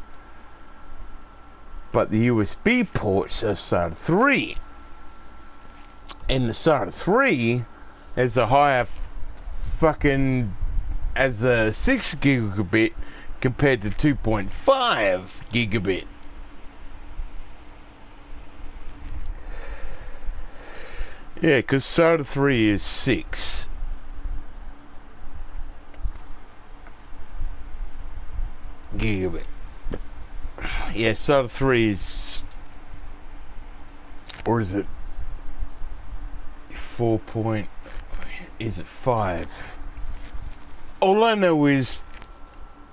but the USB ports are SATA 3. And the SATA 3 has a higher fucking, as a 6 gigabit compared to 2.5 gigabit. Yeah, because SATA 3 is 6. Gigabit. Yeah, SATA 3 is... Or is it 4 point... Is it 5? All I know is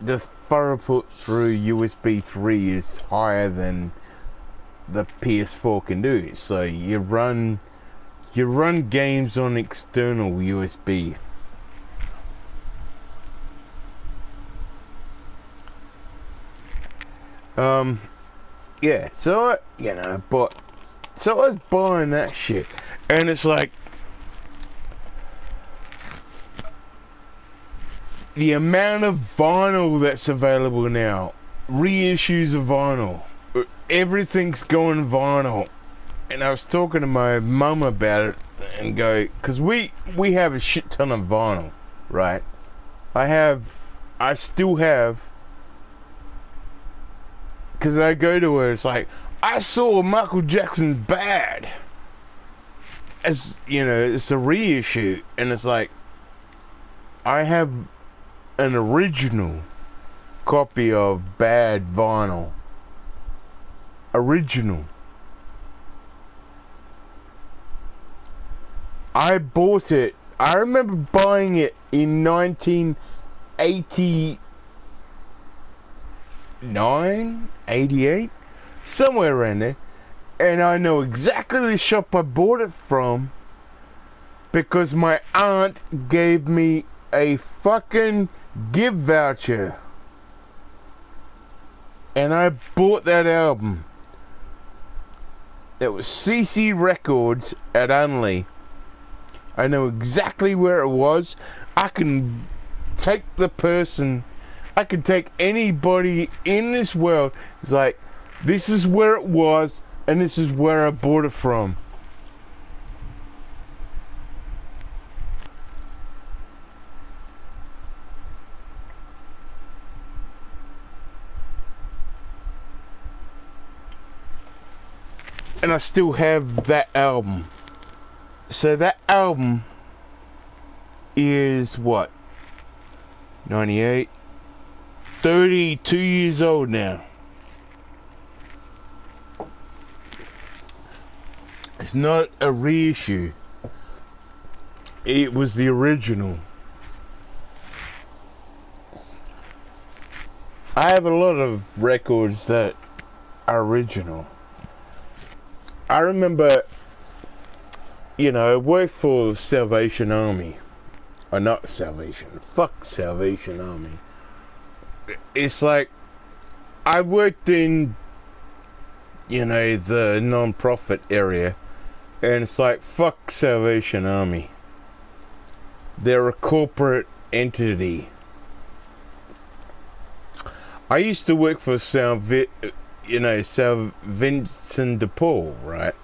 the throughput through USB 3 is higher than the PS4 can do. So you run games on external USB. Yeah, so I was buying that shit, and it's like the amount of vinyl that's available now, reissues of vinyl, everything's going vinyl. And I was talking to my mum about it, and go, because we have a shit ton of vinyl, right? I still have, because I go to her, it's like, I saw Michael Jackson's Bad, as, you know, it's a reissue, and it's like, I have an original copy of Bad vinyl. Original. I bought it. I remember buying it in 1989, 88, somewhere around there. And I know exactly the shop I bought it from, because my aunt gave me a fucking gift voucher. And I bought that album. It was CC Records at Unley. I know exactly where it was. I can take the person, I can take anybody in this world. It's like, this is where it was, and this is where I bought it from. And I still have that album. So that album is what? 98? 32 years old now. It's not a reissue. It was the original. I have a lot of records that are original. I remember, you know, I worked for Salvation Army. Or not Salvation. Fuck Salvation Army. It's like, I worked in, you know, the non-profit area. And it's like, fuck Salvation Army. They're a corporate entity. I used to work for Saint Vincent de Paul, right?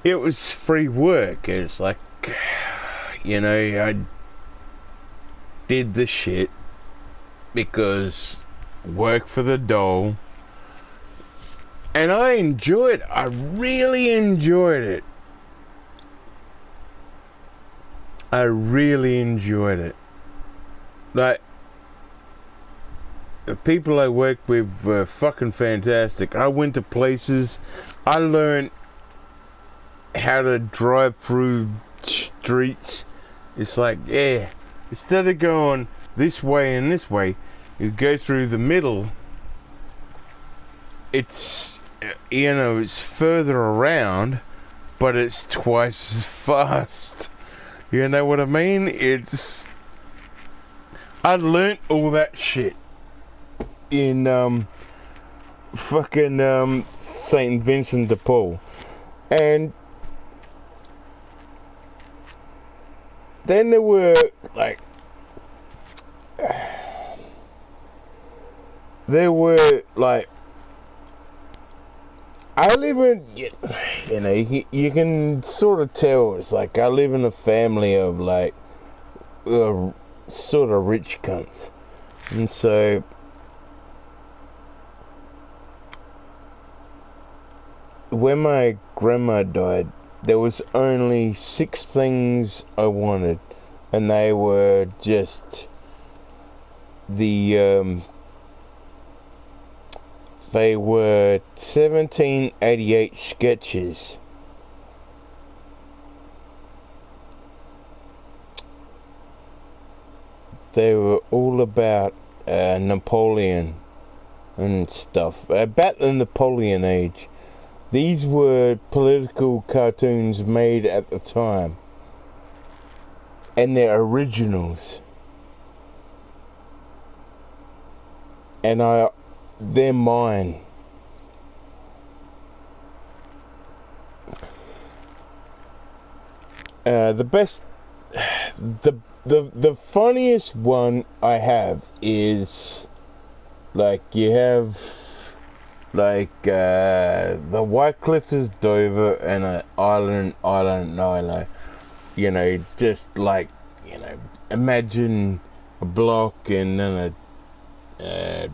It was free work. It's like, you know, I did the shit because work for the dole. And I enjoyed it. I really enjoyed it. I really enjoyed it. Like, the people I work with were fucking fantastic. I went to places, I learned how to drive through streets. It's like, yeah, instead of going this way and this way, you go through the middle. It's, you know, it's further around, but it's twice as fast. You know what I mean? I learnt all that shit in fucking St. Vincent de Paul. And then there were like I live in, you know, you can sort of tell it's like I live in a family of like sort of rich cunts. And so when my grandma died, there was only 6 things I wanted, and they were just they were 1788 sketches. They were all about Napoleon and stuff, about the Napoleon age. These were political cartoons made at the time, and they're originals. And they're mine. The funniest one I have is like you have like the White Cliffs of Dover and an island Nilo. You know, just like, you know, imagine a block and then a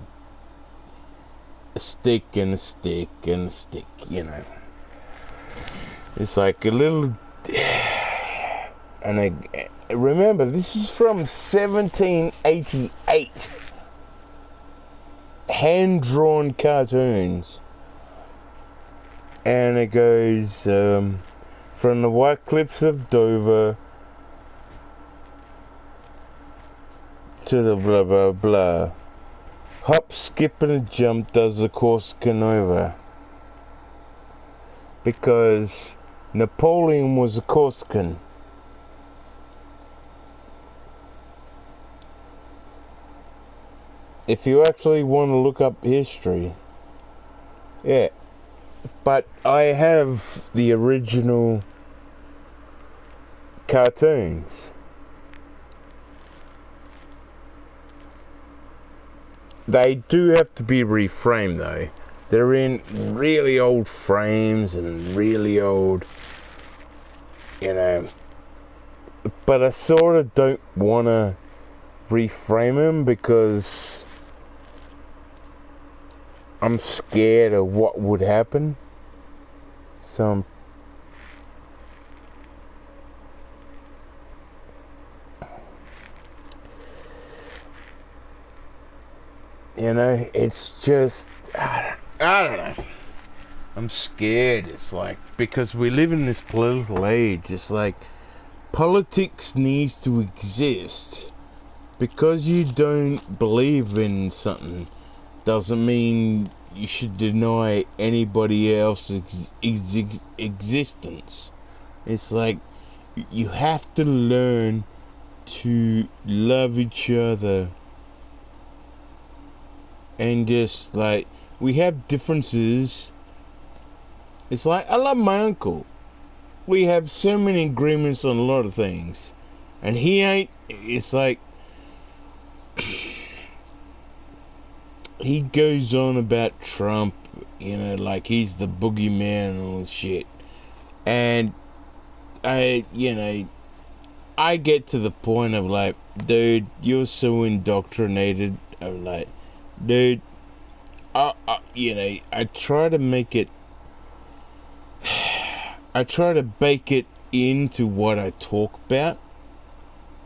stick and a stick and a stick, you know. It's like a little, and remember, this is from 1788. Hand-drawn cartoons. And it goes from the White Cliffs of Dover to the blah blah blah. Hop, skip and jump does the Corsican over. Because Napoleon was a Corsican. If you actually want to look up history. Yeah. But I have the original cartoons. They do have to be reframed though. They're in really old frames and really old, you know. But I sort of don't want to reframe them because I'm scared of what would happen. So you know, it's just, I don't know. I'm scared. It's like, because we live in this political age, it's like, politics needs to exist. Because you don't believe in something, doesn't mean you should deny anybody else's existence. It's like, you have to learn to love each other. And just like, we have differences. It's like, I love my uncle. We have so many agreements on a lot of things. And he ain't, it's like, he goes on about Trump, you know, like he's the boogeyman and all this shit. And I get to the point of like, dude, you're so indoctrinated. I'm like, dude, you know, I try to make it, I try to bake it into what I talk about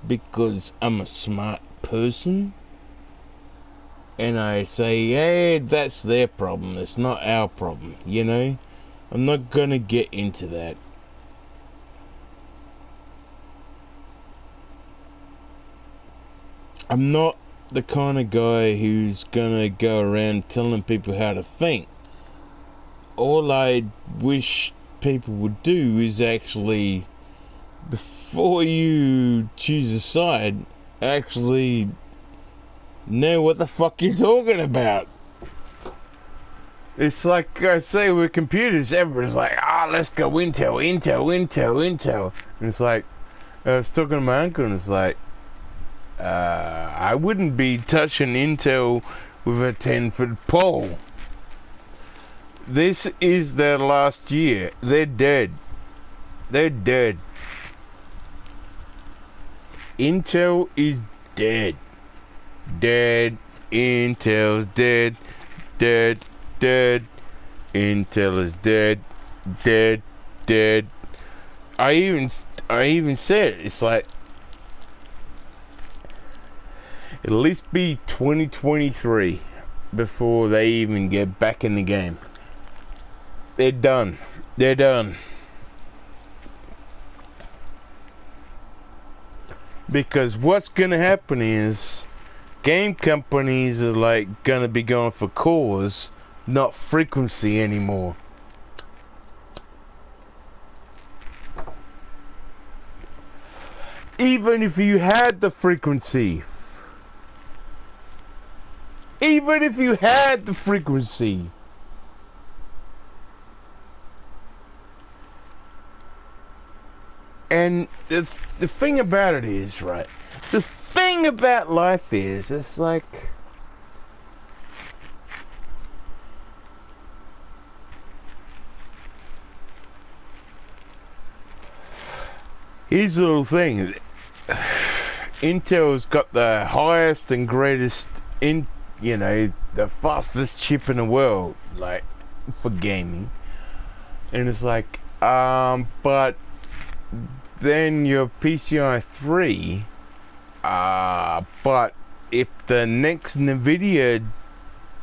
because I'm a smart person. and I say, yeah, that's their problem, it's not our problem, you know? I'm not gonna get into that. I'm not the kind of guy who's gonna go around telling people how to think. All I wish people would do is actually, before you choose a side, actually know what the fuck you're talking about. It's like I say with computers, everyone's like, let's go Intel. And it's like, I was talking to my uncle and it's like, I wouldn't be touching Intel with a 10-foot pole. This is their last year. They're dead. They're dead. Intel is dead. Dead. Intel's dead. Dead. Dead. Intel is dead. Dead. Dead. I even said it's like, at least be 2023 before they even get back in the game. They're done. They're done. Because what's gonna happen is game companies are like gonna be going for cores, not frequency anymore. Even if you had the frequency. Even if you had the frequency. And the thing about it is, right, the thing about life is, it's like, here's the little thing, Intel's got the highest and greatest, the fastest chip in the world, like, for gaming, and it's like, but then your PCI 3, but if the next NVIDIA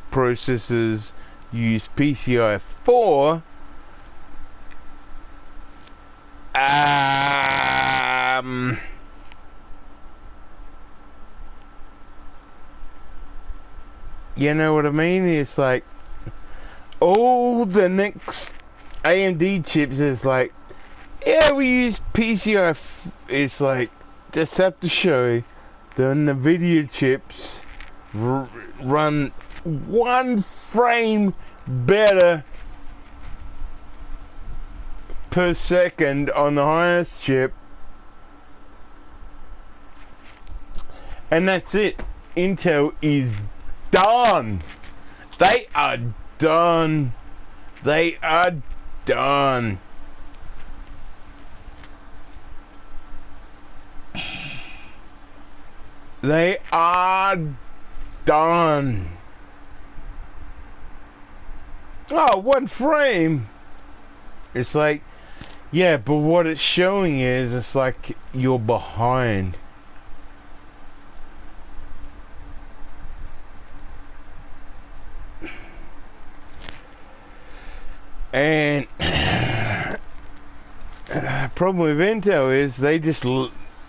processors use PCI 4, you know what I mean? It's like, all the next AMD chips is like, yeah, we use PCI. It's like, just have to show the NVIDIA chips run 1 frame better per second on the highest chip. And that's it. Intel is done. They are done. They are done. They are done. Oh, 1 frame. It's like, yeah, but what it's showing is, it's like you're behind. And the problem with Intel is they just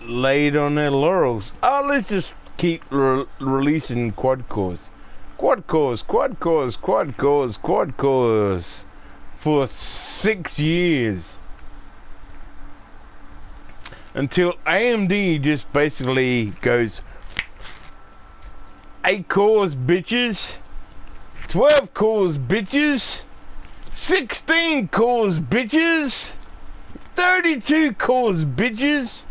laid on their laurels. Oh, let's just keep releasing quad cores for 6 years until AMD just basically goes 8 cores bitches, 12 cores bitches, 16 cores bitches, 32 cores bitches.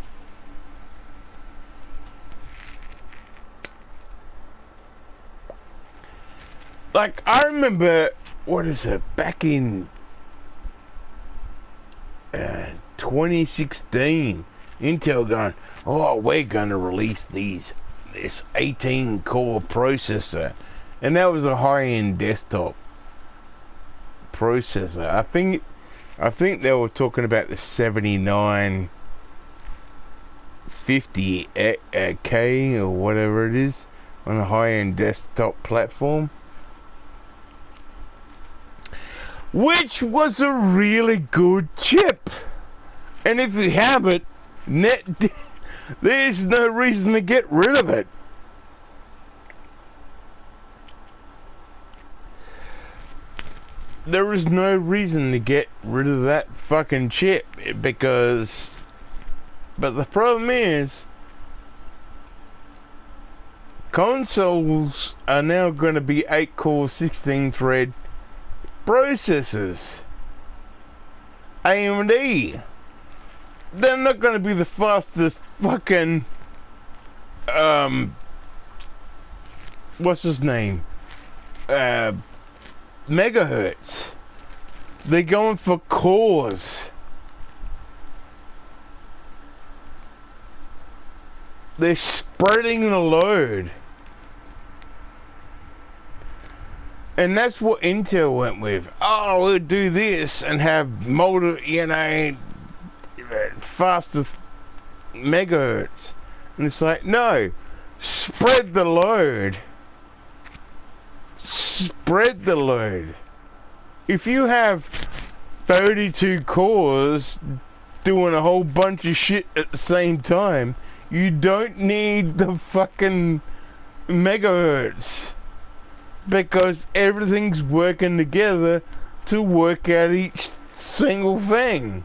Like, I remember, what is it, back in 2016, Intel going, oh, we're going to release this 18 core processor, and that was a high-end desktop processor. I think they were talking about the 7950K or whatever it is, on a high-end desktop platform, which was a really good chip. And if you have it, there's no reason to get rid of it. There is no reason to get rid of that fucking chip, because... But the problem is, consoles are now going to be 8-core, 16-thread processors. AMD. They're not going to be the fastest fucking... what's his name? Megahertz. They're going for cores. They're spreading the load. And that's what Intel went with. Oh, we'll do this and have faster megahertz. And it's like, no, spread the load. Spread the load. If you have 32 cores doing a whole bunch of shit at the same time, you don't need the fucking megahertz, because everything's working together to work out each single thing.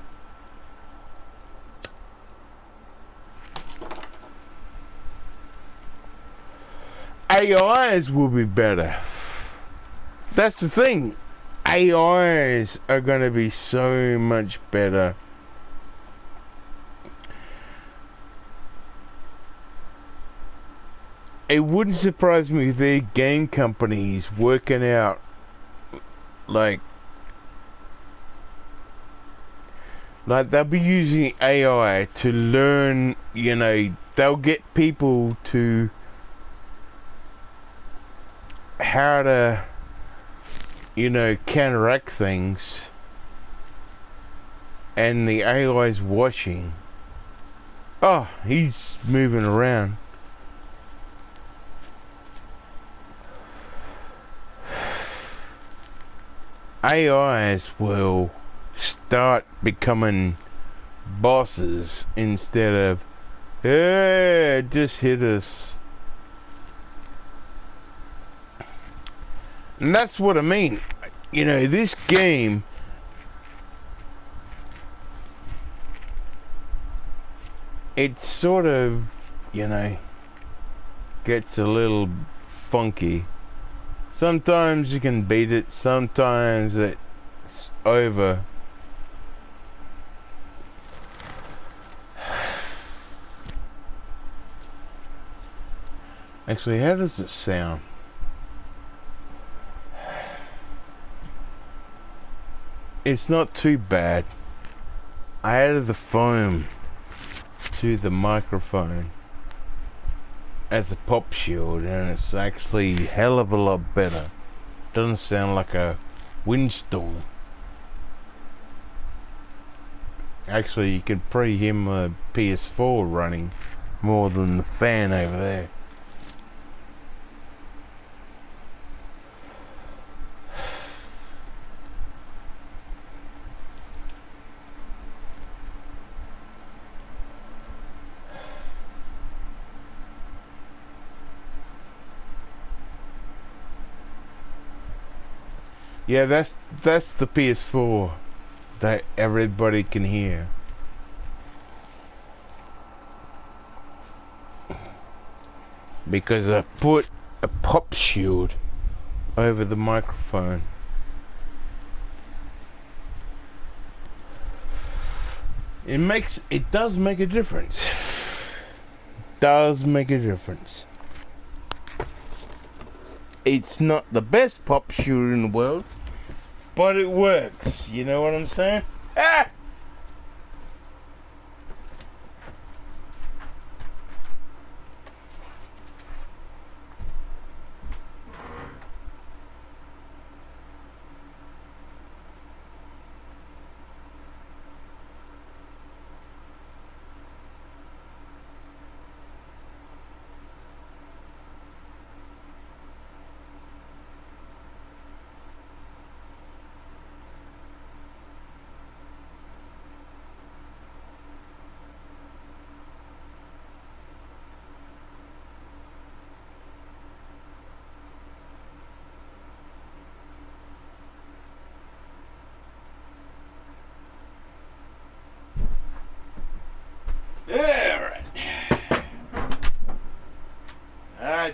AIs will be better. That's the thing. AIs are going to be so much better. It wouldn't surprise me if their game companies working out like they'll be using AI to learn, they'll get people to how to counteract things, and the AI's watching. Oh, he's moving around. AIs will start becoming bosses instead of, hey, just hit us. And that's what I mean. This game, it sort of, gets a little funky. Sometimes you can beat it, sometimes it's over. Actually, how does it sound? It's not too bad. I added the foam to the microphone as a pop shield, and it's actually a hell of a lot better. Doesn't sound like a windstorm. Actually, you can probably hear my PS4 running more than the fan over there. Yeah, that's the PS4 that everybody can hear. Because I put a pop shield over the microphone. It does make a difference. Does make a difference. It's not the best pop shield in the world, but it works. You know what I'm saying? Ah!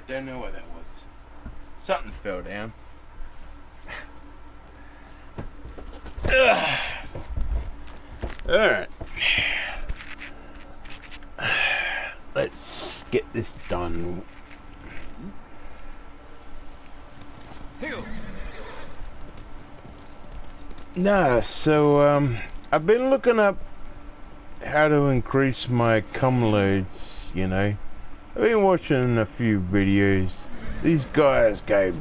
don't know what that was. Something fell down. Alright. Let's get this done. Nah, so I've been looking up how to increase my cum loads, you know. I've been watching a few videos. These guys go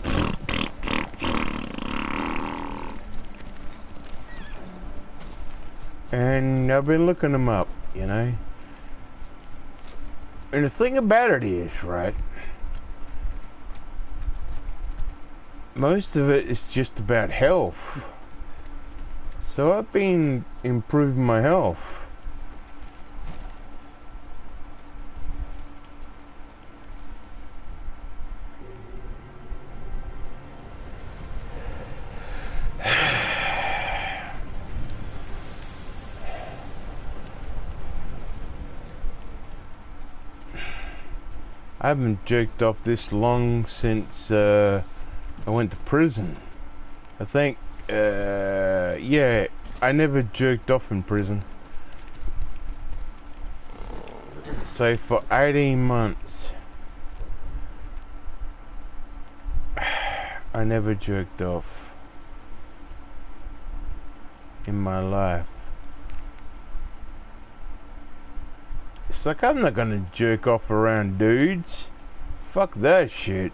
and I've been looking them up, you know. And the thing about it is, right, most of it is just about health. So I've been improving my health. I haven't jerked off this long since I went to prison. I think, yeah, I never jerked off in prison. So for 18 months, I never jerked off in my life. It's like, I'm not gonna jerk off around dudes. Fuck that shit.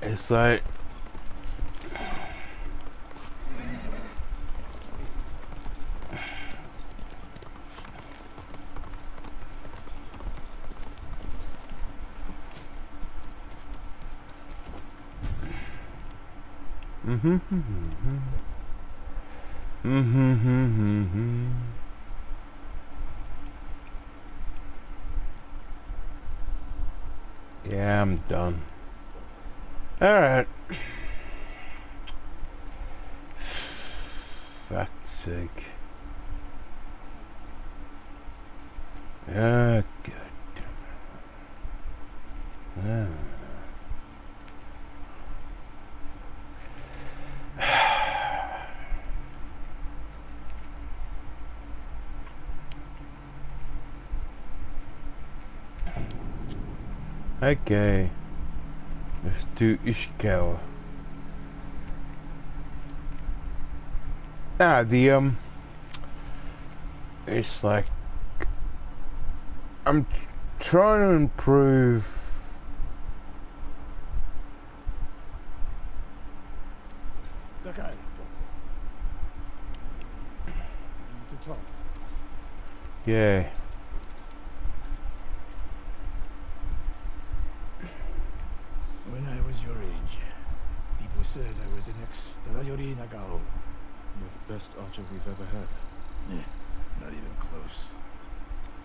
It's like, yeah, I'm done. Alright. Fuck's sake. Ah, good. Ah. Okay. Let's do Ishikawa. It's like, I'm trying to improve Sakai. You need to talk. yeah. When I was your age, people said I was the next Tadayori Nagao. You're the best archer we've ever had. Eh, not even close.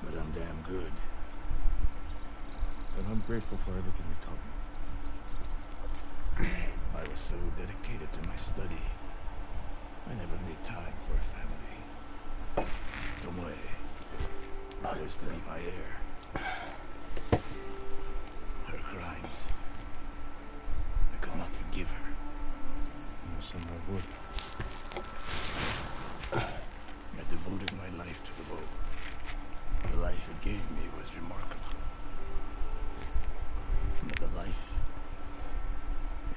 But I'm damn good. And I'm grateful for everything you taught me. I was so dedicated to my study. I never made time for a family. Tomoe was to be my heir. Her crimes. I could not forgive her. No, son, I would. I devoted my life to the bow. The life it gave me was remarkable. But the life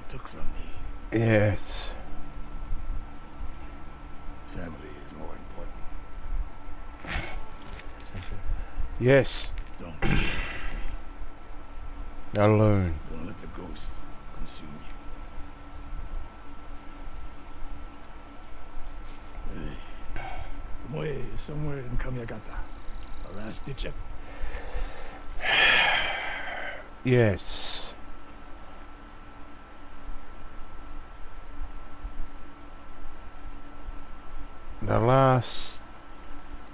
it took from me. Yes. Family is more important. Sensei. Yes. Don't leave me. Alone. Don't let the ghost consume you. Hey. Tomoe is somewhere in Kamiyagata. A last ditch effort. Yes. The last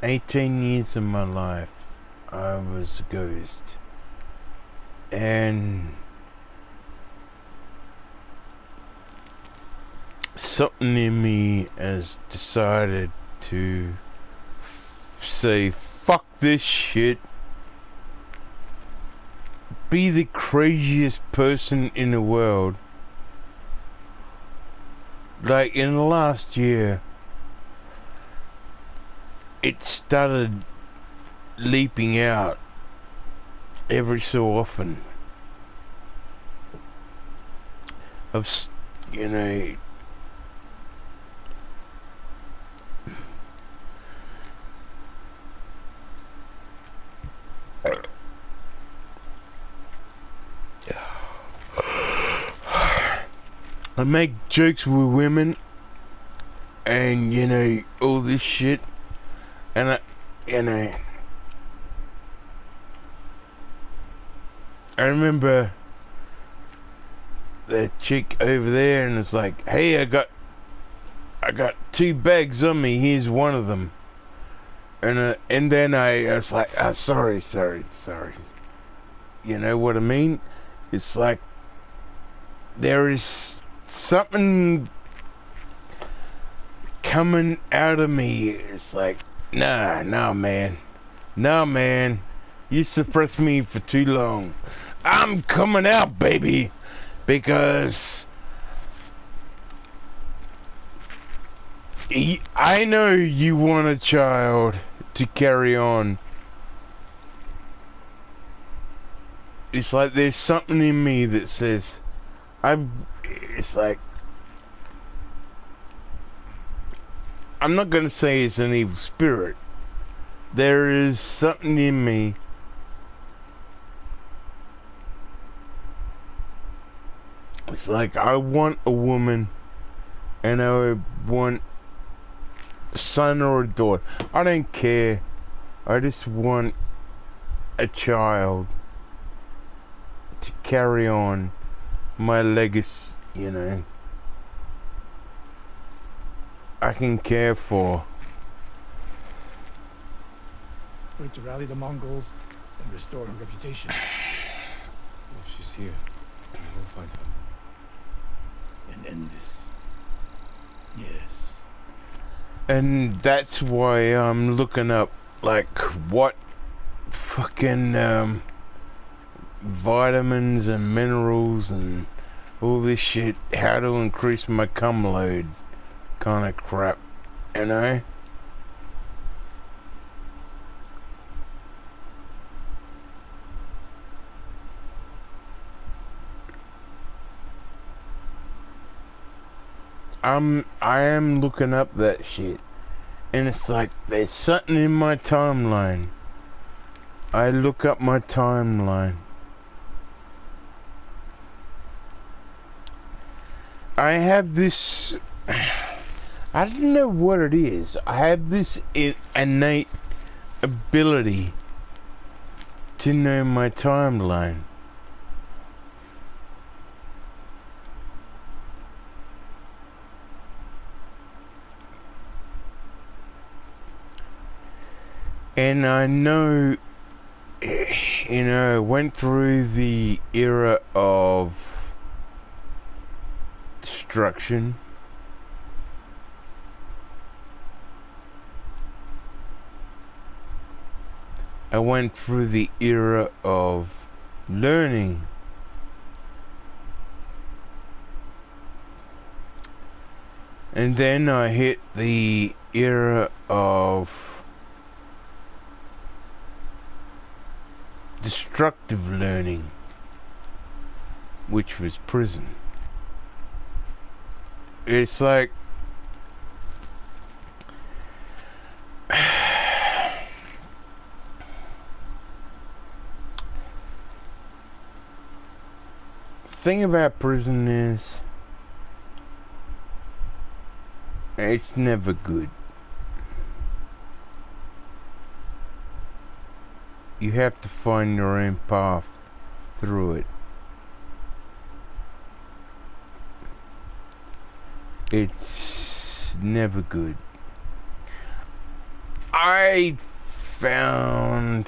18 years of my life, I was a ghost. and something in me has decided to say, fuck this shit. Be the craziest person in the world. Like in the last year, it started leaping out every so often of, you know, I make jokes with women and, you know, all this shit, and I, you know, I remember that chick over there, and it's like, hey, I got 2 bags on me, here's one of them. And then I was like, oh, sorry. You know what I mean? It's like, there is something coming out of me. It's like, nah, man. You suppressed me for too long. I'm coming out, baby. Because I know you want a child to carry on. It's like there's something in me that says, it's like, I'm not gonna say it's an evil spirit. There is something in me it's like, I want a woman, and I want a son or a daughter. I don't care. I just want a child to carry on my legacy, you know. I can care for. For it to rally the Mongols and restore her reputation. If she's here, we'll find her. And end this. Yes. And that's why I'm looking up, like, what fucking vitamins and minerals and all this shit, how to increase my cum load kind of crap, you know? I am looking up that shit, and it's like there's something in my timeline. I look up my timeline. I have this, I don't know what it is. I have this innate ability to know my timeline. And I know, you know, went through the era of destruction. I went through the era of learning. And then I hit the era of destructive learning, which was prison. It's like thing about prison is it's never good. You have to find your own path through it. It's never good. I found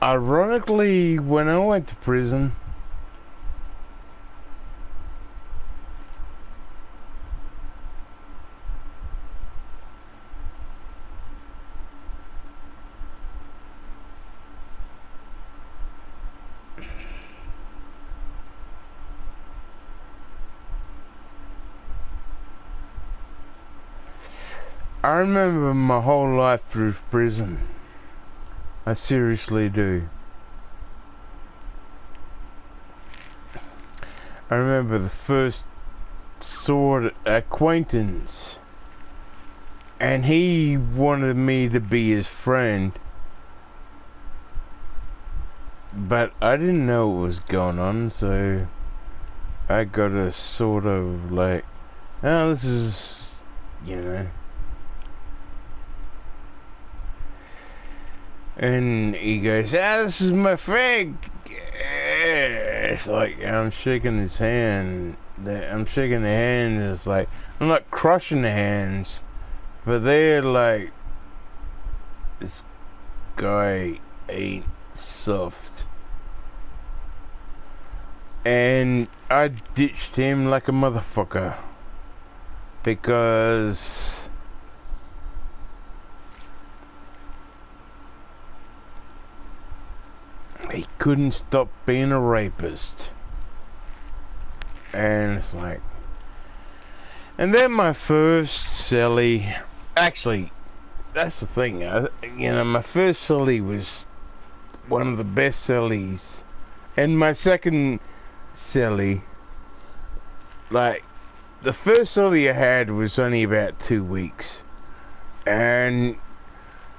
ironically, when I went to prison, I remember my whole life through prison. I seriously do. I remember the first sort of acquaintance, and he wanted me to be his friend, but I didn't know what was going on, so I got a sort of like, oh, this is, you know. And he goes, this is my friend. It's like, I'm shaking his hand. I'm shaking the hand. It's like, I'm not crushing the hands. But they're like, this guy ain't soft. And I ditched him like a motherfucker. Because he couldn't stop being a rapist. And it's like, and then my first cellie, actually, that's the thing, you know, my first cellie was one of the best cellies, and my second cellie, like, the first cellie I had was only about 2 weeks, and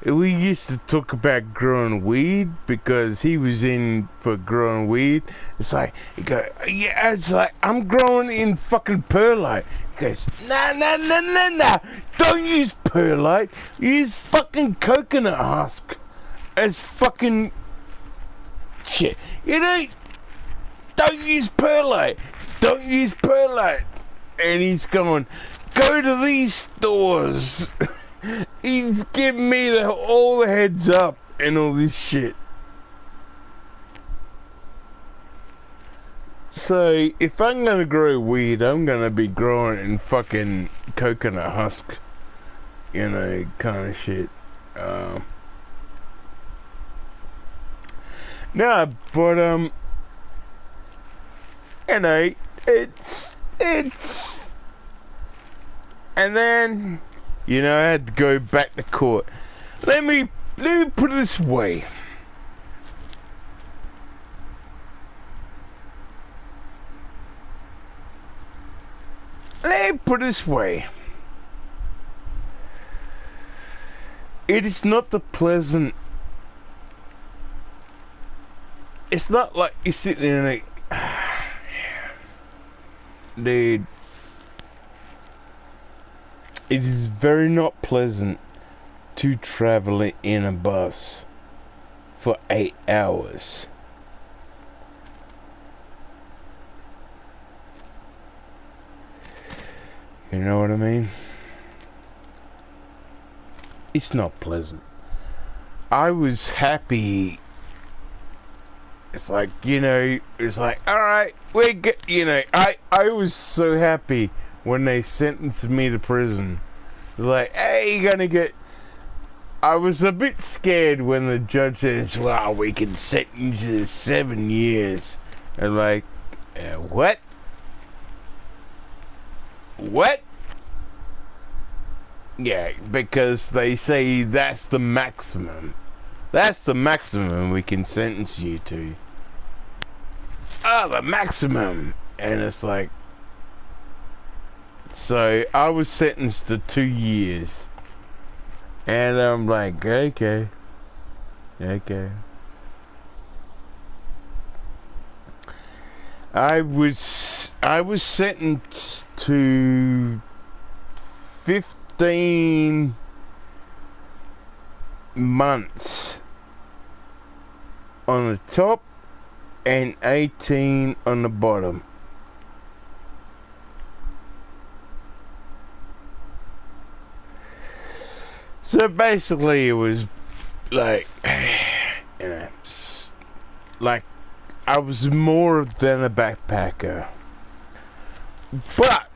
we used to talk about growing weed because he was in for growing weed. It's like, he goes, yeah, it's like, I'm growing in fucking perlite. He goes, nah, don't use perlite. Use fucking coconut husk as fucking shit. You know, don't use perlite. Don't use perlite. And he's going, go to these stores. He's giving me all the heads up and all this shit. So, if I'm gonna grow weed, I'm gonna be growing in fucking coconut husk. You know, kind of shit. No, but, you know, it's... And then, you know, I had to go back to court. Let me put it this way. Let me put it this way. It is not the pleasant... It's not like you're sitting there and like... Dude... It is very not pleasant to travel in a bus for 8 hours. You know what I mean? It's not pleasant. I was happy. It's like, you know, it's like, alright, we're good. You know, I was so happy when they sentenced me to prison. Like, hey, you're gonna get... I was a bit scared when the judge says, well, we can sentence you to 7 years. And like, what? What? Yeah, because they say that's the maximum. That's the maximum we can sentence you to. Oh, the maximum! And it's like... So, I was sentenced to 2 years. And I'm like, okay. Okay. I was sentenced to 15 months on the top and 18 on the bottom. So basically it was like, you know, like, I was more than a backpacker. But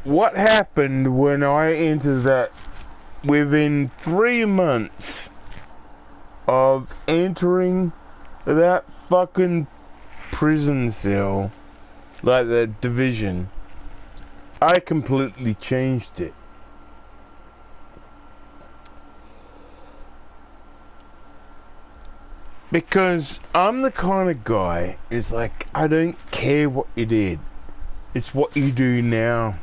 what happened when I entered that, within 3 months of entering that fucking prison cell, like that division, I completely changed it. Because I'm the kind of guy, it's like, I don't care what you did. It's what you do now.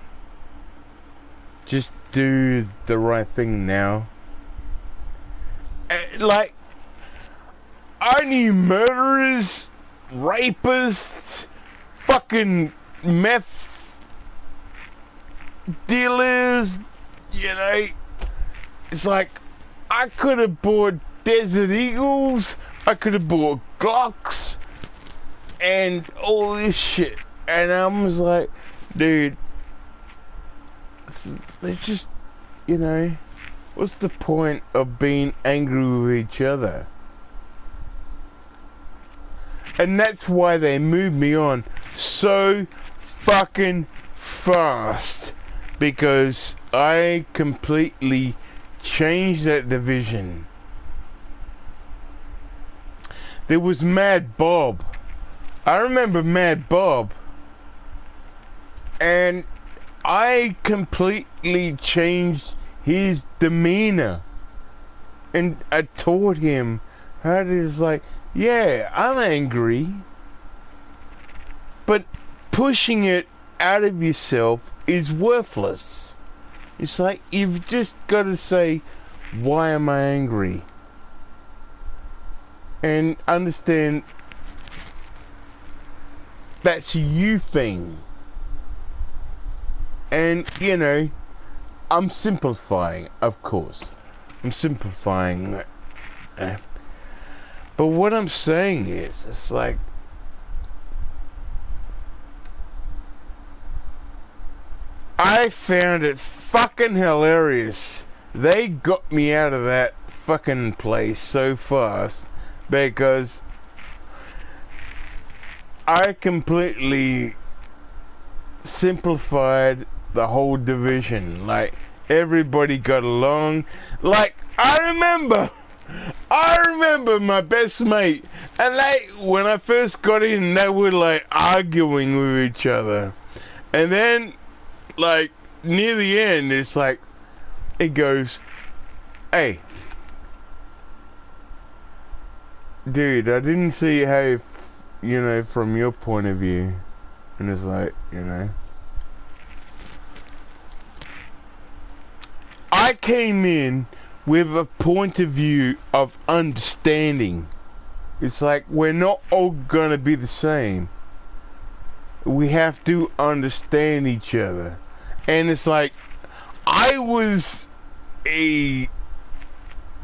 Just do the right thing now. Like, I knew murderers, rapists, fucking meth dealers, you know. It's like, I could have bought Desert Eagles, I could have bought Glocks, and all this shit. And I was like, dude, it's just, you know, what's the point of being angry with each other? And that's why they moved me on so fucking fast. Because I completely changed that division. There was Mad Bob. I remember Mad Bob. And I completely changed his demeanor. And I taught him how to just like, yeah, I'm angry. But pushing it out of yourself is worthless. It's like, you've just got to say, why am I angry? And understand that's a you thing. And, you know, I'm simplifying, of course. I'm simplifying. But what I'm saying is, it's like, I found it fucking hilarious. They got me out of that fucking place so fast because I completely simplified the whole division. Like, everybody got along. Like, I remember my best mate, and like, when I first got in, they were like arguing with each other. And then, like, near the end, it's like, it goes, hey, dude, I didn't see how, you know, from your point of view. And it's like, you know, I came in with a point of view of understanding. It's like, we're not all gonna be the same. We have to understand each other. And it's like, I was a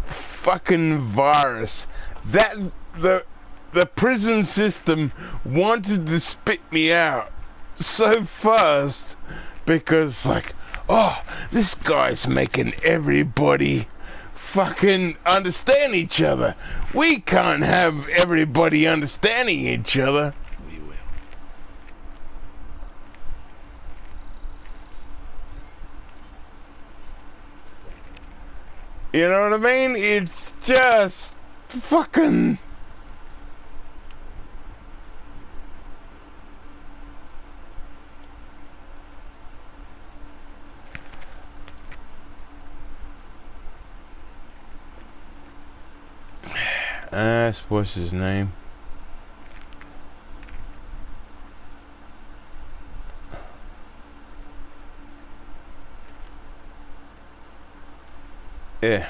fucking virus that the prison system wanted to spit me out so fast because, like, oh, this guy's making everybody fucking understand each other. We can't have everybody understanding each other. We will. You know what I mean? It's just fucking... what's his name? Yeah.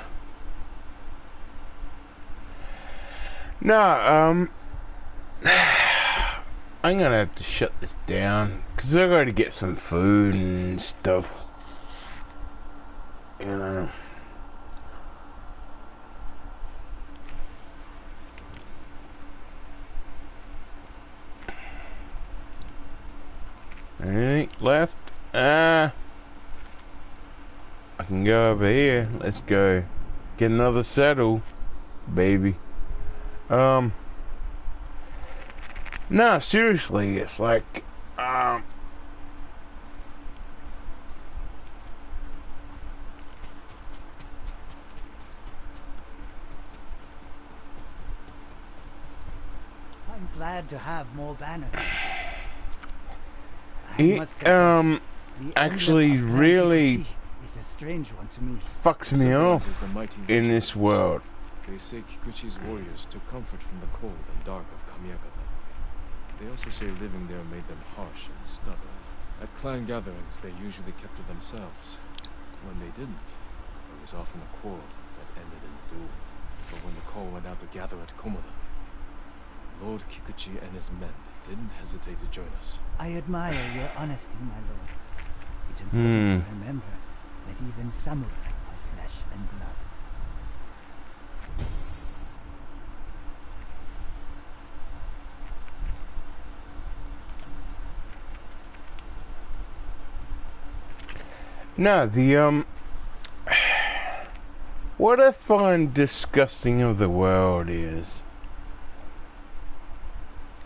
No, I'm gonna have to shut this down because I gotta get some food and stuff. You know. Anything left? I can go over here. Let's go get another saddle, baby. No, seriously, it's like, I'm glad to have more banners. I it, must confess, the actually emblem of Clan really Kikuchi is a strange one to me. fucks me Symbolizes off the mighty in nature this of world. They say Kikuchi's warriors took comfort from the cold and dark of Kamiagata. They also say living there made them harsh and stubborn. At clan gatherings, they usually kept to themselves. When they didn't, there was often a quarrel that ended in duel. But when the call went out to gather at Komoda, Lord Kikuchi and his men didn't hesitate to join us. I admire your honesty, my lord. It's important to remember that even samurai are flesh and blood. No, the, what I find disgusting of the world is,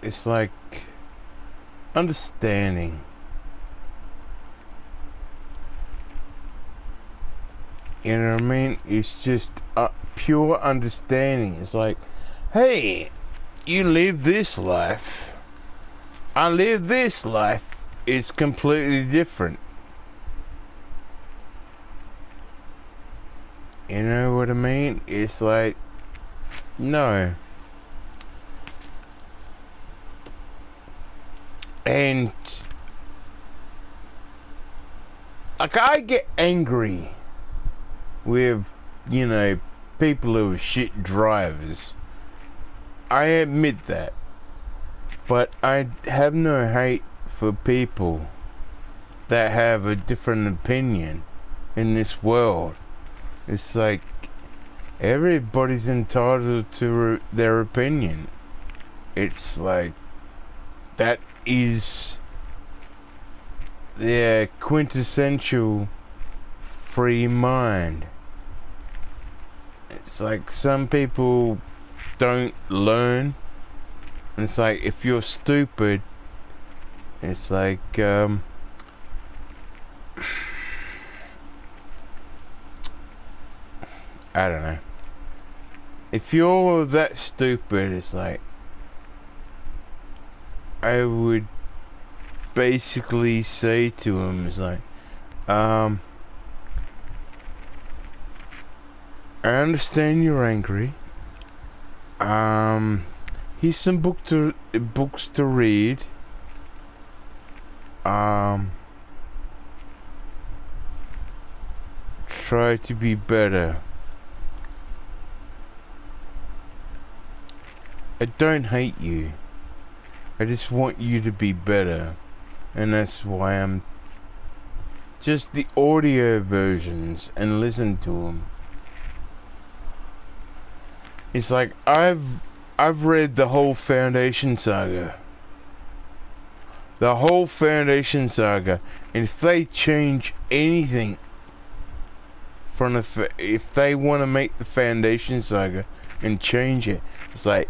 it's like, understanding. You know what I mean? It's just pure understanding. It's like, hey, you live this life. I live this life. It's completely different. You know what I mean? It's like, no. And, like, I get angry with, you know, people who are shit drivers. I admit that. But I have no hate for people that have a different opinion in this world. It's like, everybody's entitled to their opinion. It's like, that is their quintessential free mind. It's like some people don't learn. And it's like, if you're stupid, it's like, I don't know. If you're that stupid, it's like, I would basically say to him, it's like, I understand you're angry. Here's some books to read. Try to be better. I don't hate you. I just want you to be better. And that's why I'm just the audio versions and listen to them. It's like I've read the whole Foundation Saga. The whole Foundation Saga, and if they change anything from the if they want to make the Foundation Saga and change it, it's like,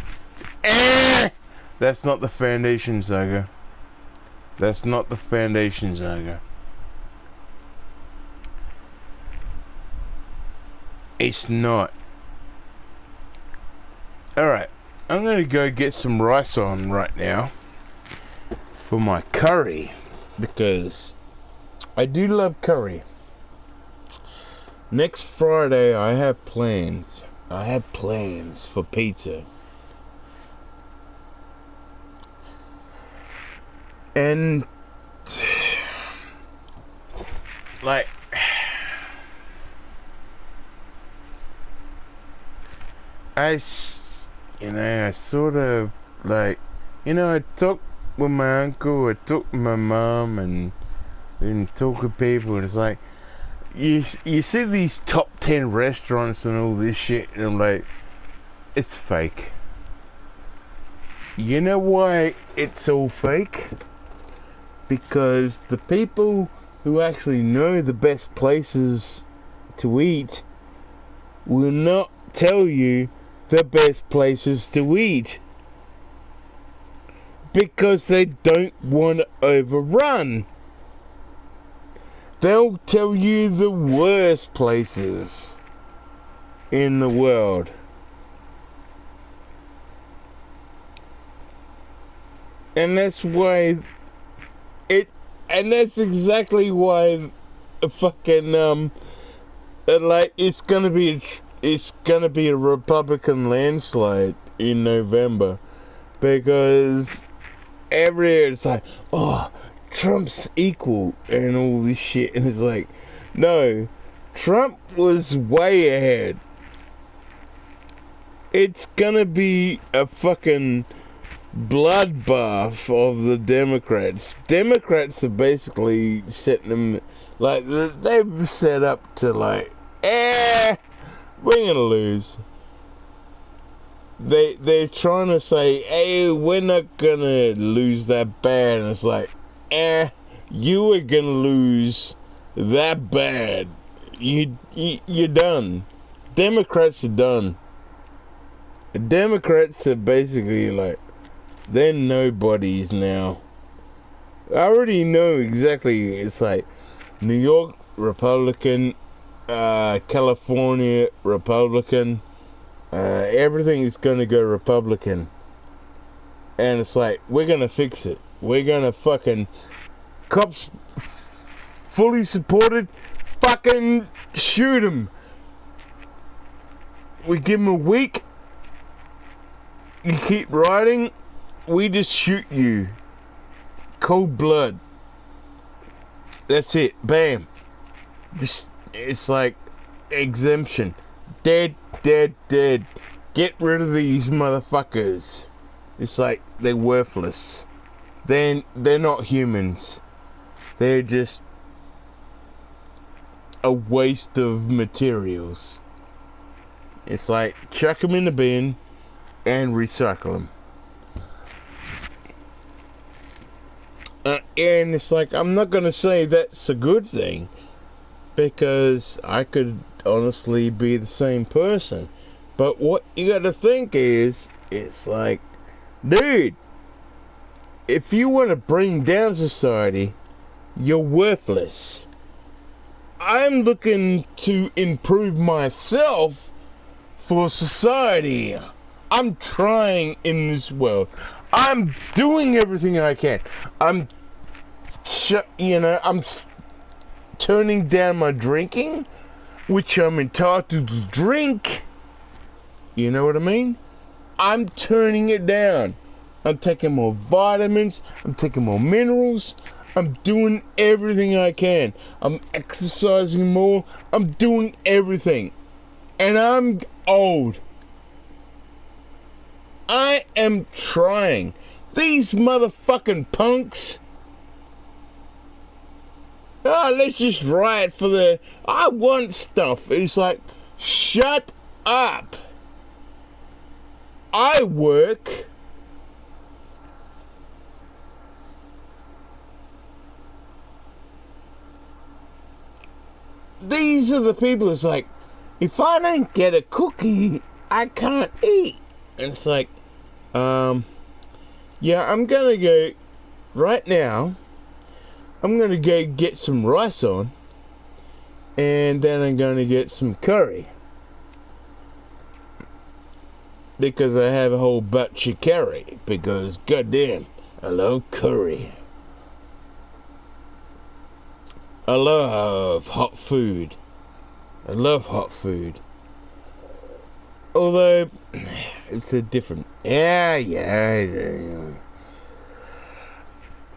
that's not the Foundation Saga. That's not the Foundation Saga. It's not. Alright, I'm gonna go get some rice on right now for my curry, because I do love curry. Next Friday I have plans. I have plans for pizza. And like, I sort of like, I talk with my uncle, I talk with my mom, and talk with people, and it's like, you see these top 10 restaurants and all this shit, and I'm like, it's fake. You know why it's all fake? Because the people who actually know the best places to eat will not tell you the best places to eat. because they don't want to overrun. They'll tell you the worst places in the world. And that's why and that's exactly why fucking like it's gonna be a Republican landslide in November, because it's like, oh, Trump's equal and all this shit, and it's like, no, Trump was way ahead. It's gonna be a fucking bloodbath of the Democrats. Democrats are basically setting them, like, they've set up to, like, we're gonna lose. They're trying to say, hey, we're not gonna lose that bad, and it's like, you are gonna lose that bad. You're done. Democrats are done. The Democrats are basically like, they're nobodies now. I already know exactly. It's like New York Republican, California Republican, everything is gonna go Republican. And it's like, we're gonna fix it. We're gonna fucking, cops fully supported, fucking shoot them. We give them a week, you keep riding, we just shoot you. Cold blood. That's it. Bam. Just, it's like exemption. Dead, dead, dead. Get rid of these motherfuckers. It's like they're worthless. They're not humans. They're just a waste of materials. It's like chuck them in the bin and recycle them. And it's like, I'm not gonna say that's a good thing, because I could honestly be the same person. But what you gotta think is, it's like, dude, if you want to bring down society, you're worthless. I'm looking to improve myself for society. I'm trying in this world. I'm doing everything I can. I'm turning down my drinking, which I'm entitled to drink. You know what I mean? I'm turning it down. I'm taking more vitamins. I'm taking more minerals. I'm doing everything I can. I'm exercising more. I'm doing everything. And I'm old. I am trying. These motherfucking punks. Let's just riot for the... I want stuff. It's like, shut up. I work. These are the people. It's like, if I don't get a cookie, I can't eat. And it's like, yeah, I'm gonna go right now. I'm gonna go get some rice on, and then I'm gonna get some curry, because I have a whole batch of curry, because goddamn, I love curry. I love hot food. I love hot food. Although, it's a different... Yeah.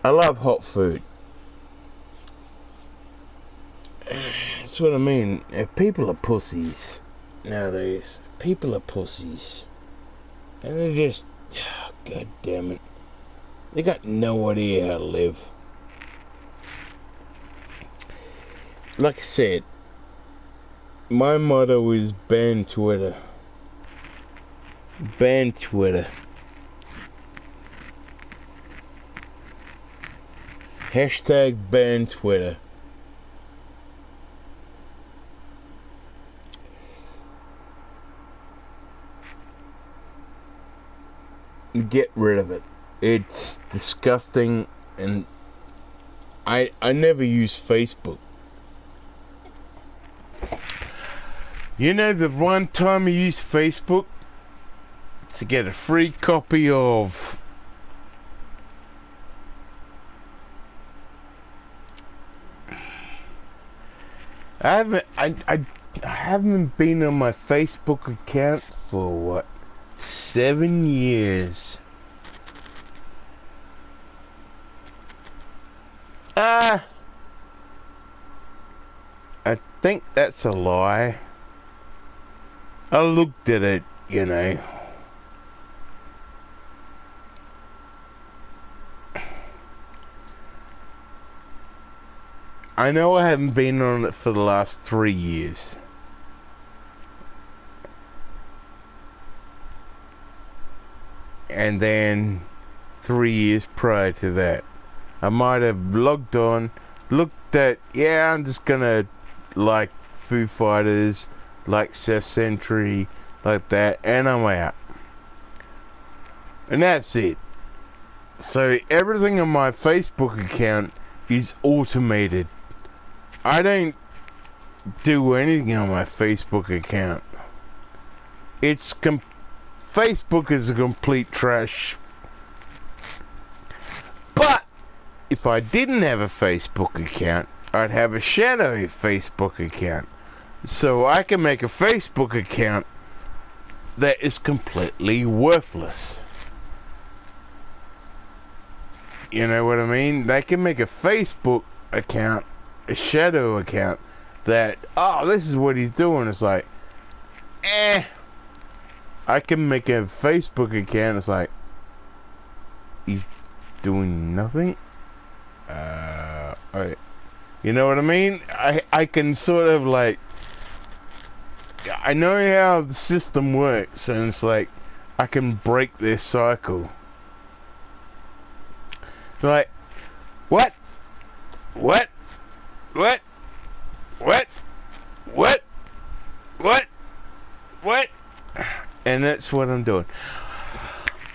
I love hot food. That's what I mean. People are pussies nowadays. People are pussies. And they're just... Oh, God damn it. They got no idea how to live. Like I said, my motto is ban Twitter. Ban Twitter. Hashtag ban Twitter. Get rid of it. It's disgusting, and I never use Facebook. You know, the one time I used Facebook to get a free copy of I haven't been on my Facebook account for what, 7 years. I think that's a lie. I looked at it, you know. I know I haven't been on it for the last 3 years. And then 3 years prior to that, I might have logged on, looked at, yeah, I'm just gonna like Foo Fighters, like Seth Century, like that, and I'm out. And that's it. So everything on my Facebook account is automated. I don't do anything on my Facebook account. Facebook is a complete trash. But if I didn't have a Facebook account, I'd have a shadow Facebook account. So I can make a Facebook account that is completely worthless. You know what I mean? They can make a Facebook account, a shadow account, that, oh, this is what he's doing. It's like, I can make a Facebook account, it's like, he's doing nothing. You know what I mean? I can sort of like, I know how the system works, and it's like, I can break this cycle. It's like, what? What? What? What? What? What? What? And that's what I'm doing.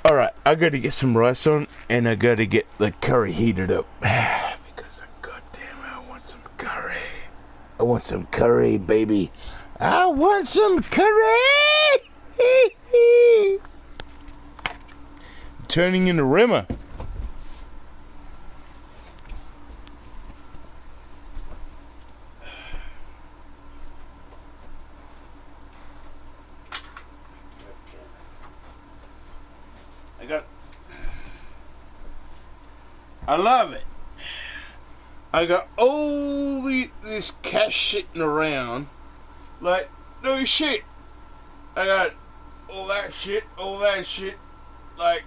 Alright, I gotta get some rice on, and I gotta get the curry heated up. Because, goddamn, I want some curry. I want some curry, baby. I want some curry! Turning into Rimmer. I love it. I got all this cash sitting around. Like, no shit. I got all that shit. Like,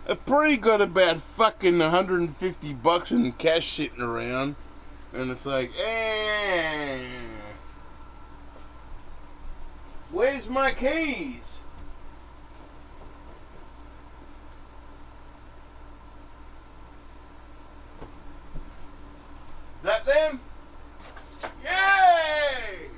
I've probably got about fucking $150 in cash sitting around. And it's like, where's my keys? Is that them? Yay!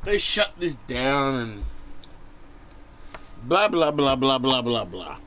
they shut this down and blah blah blah blah blah blah blah.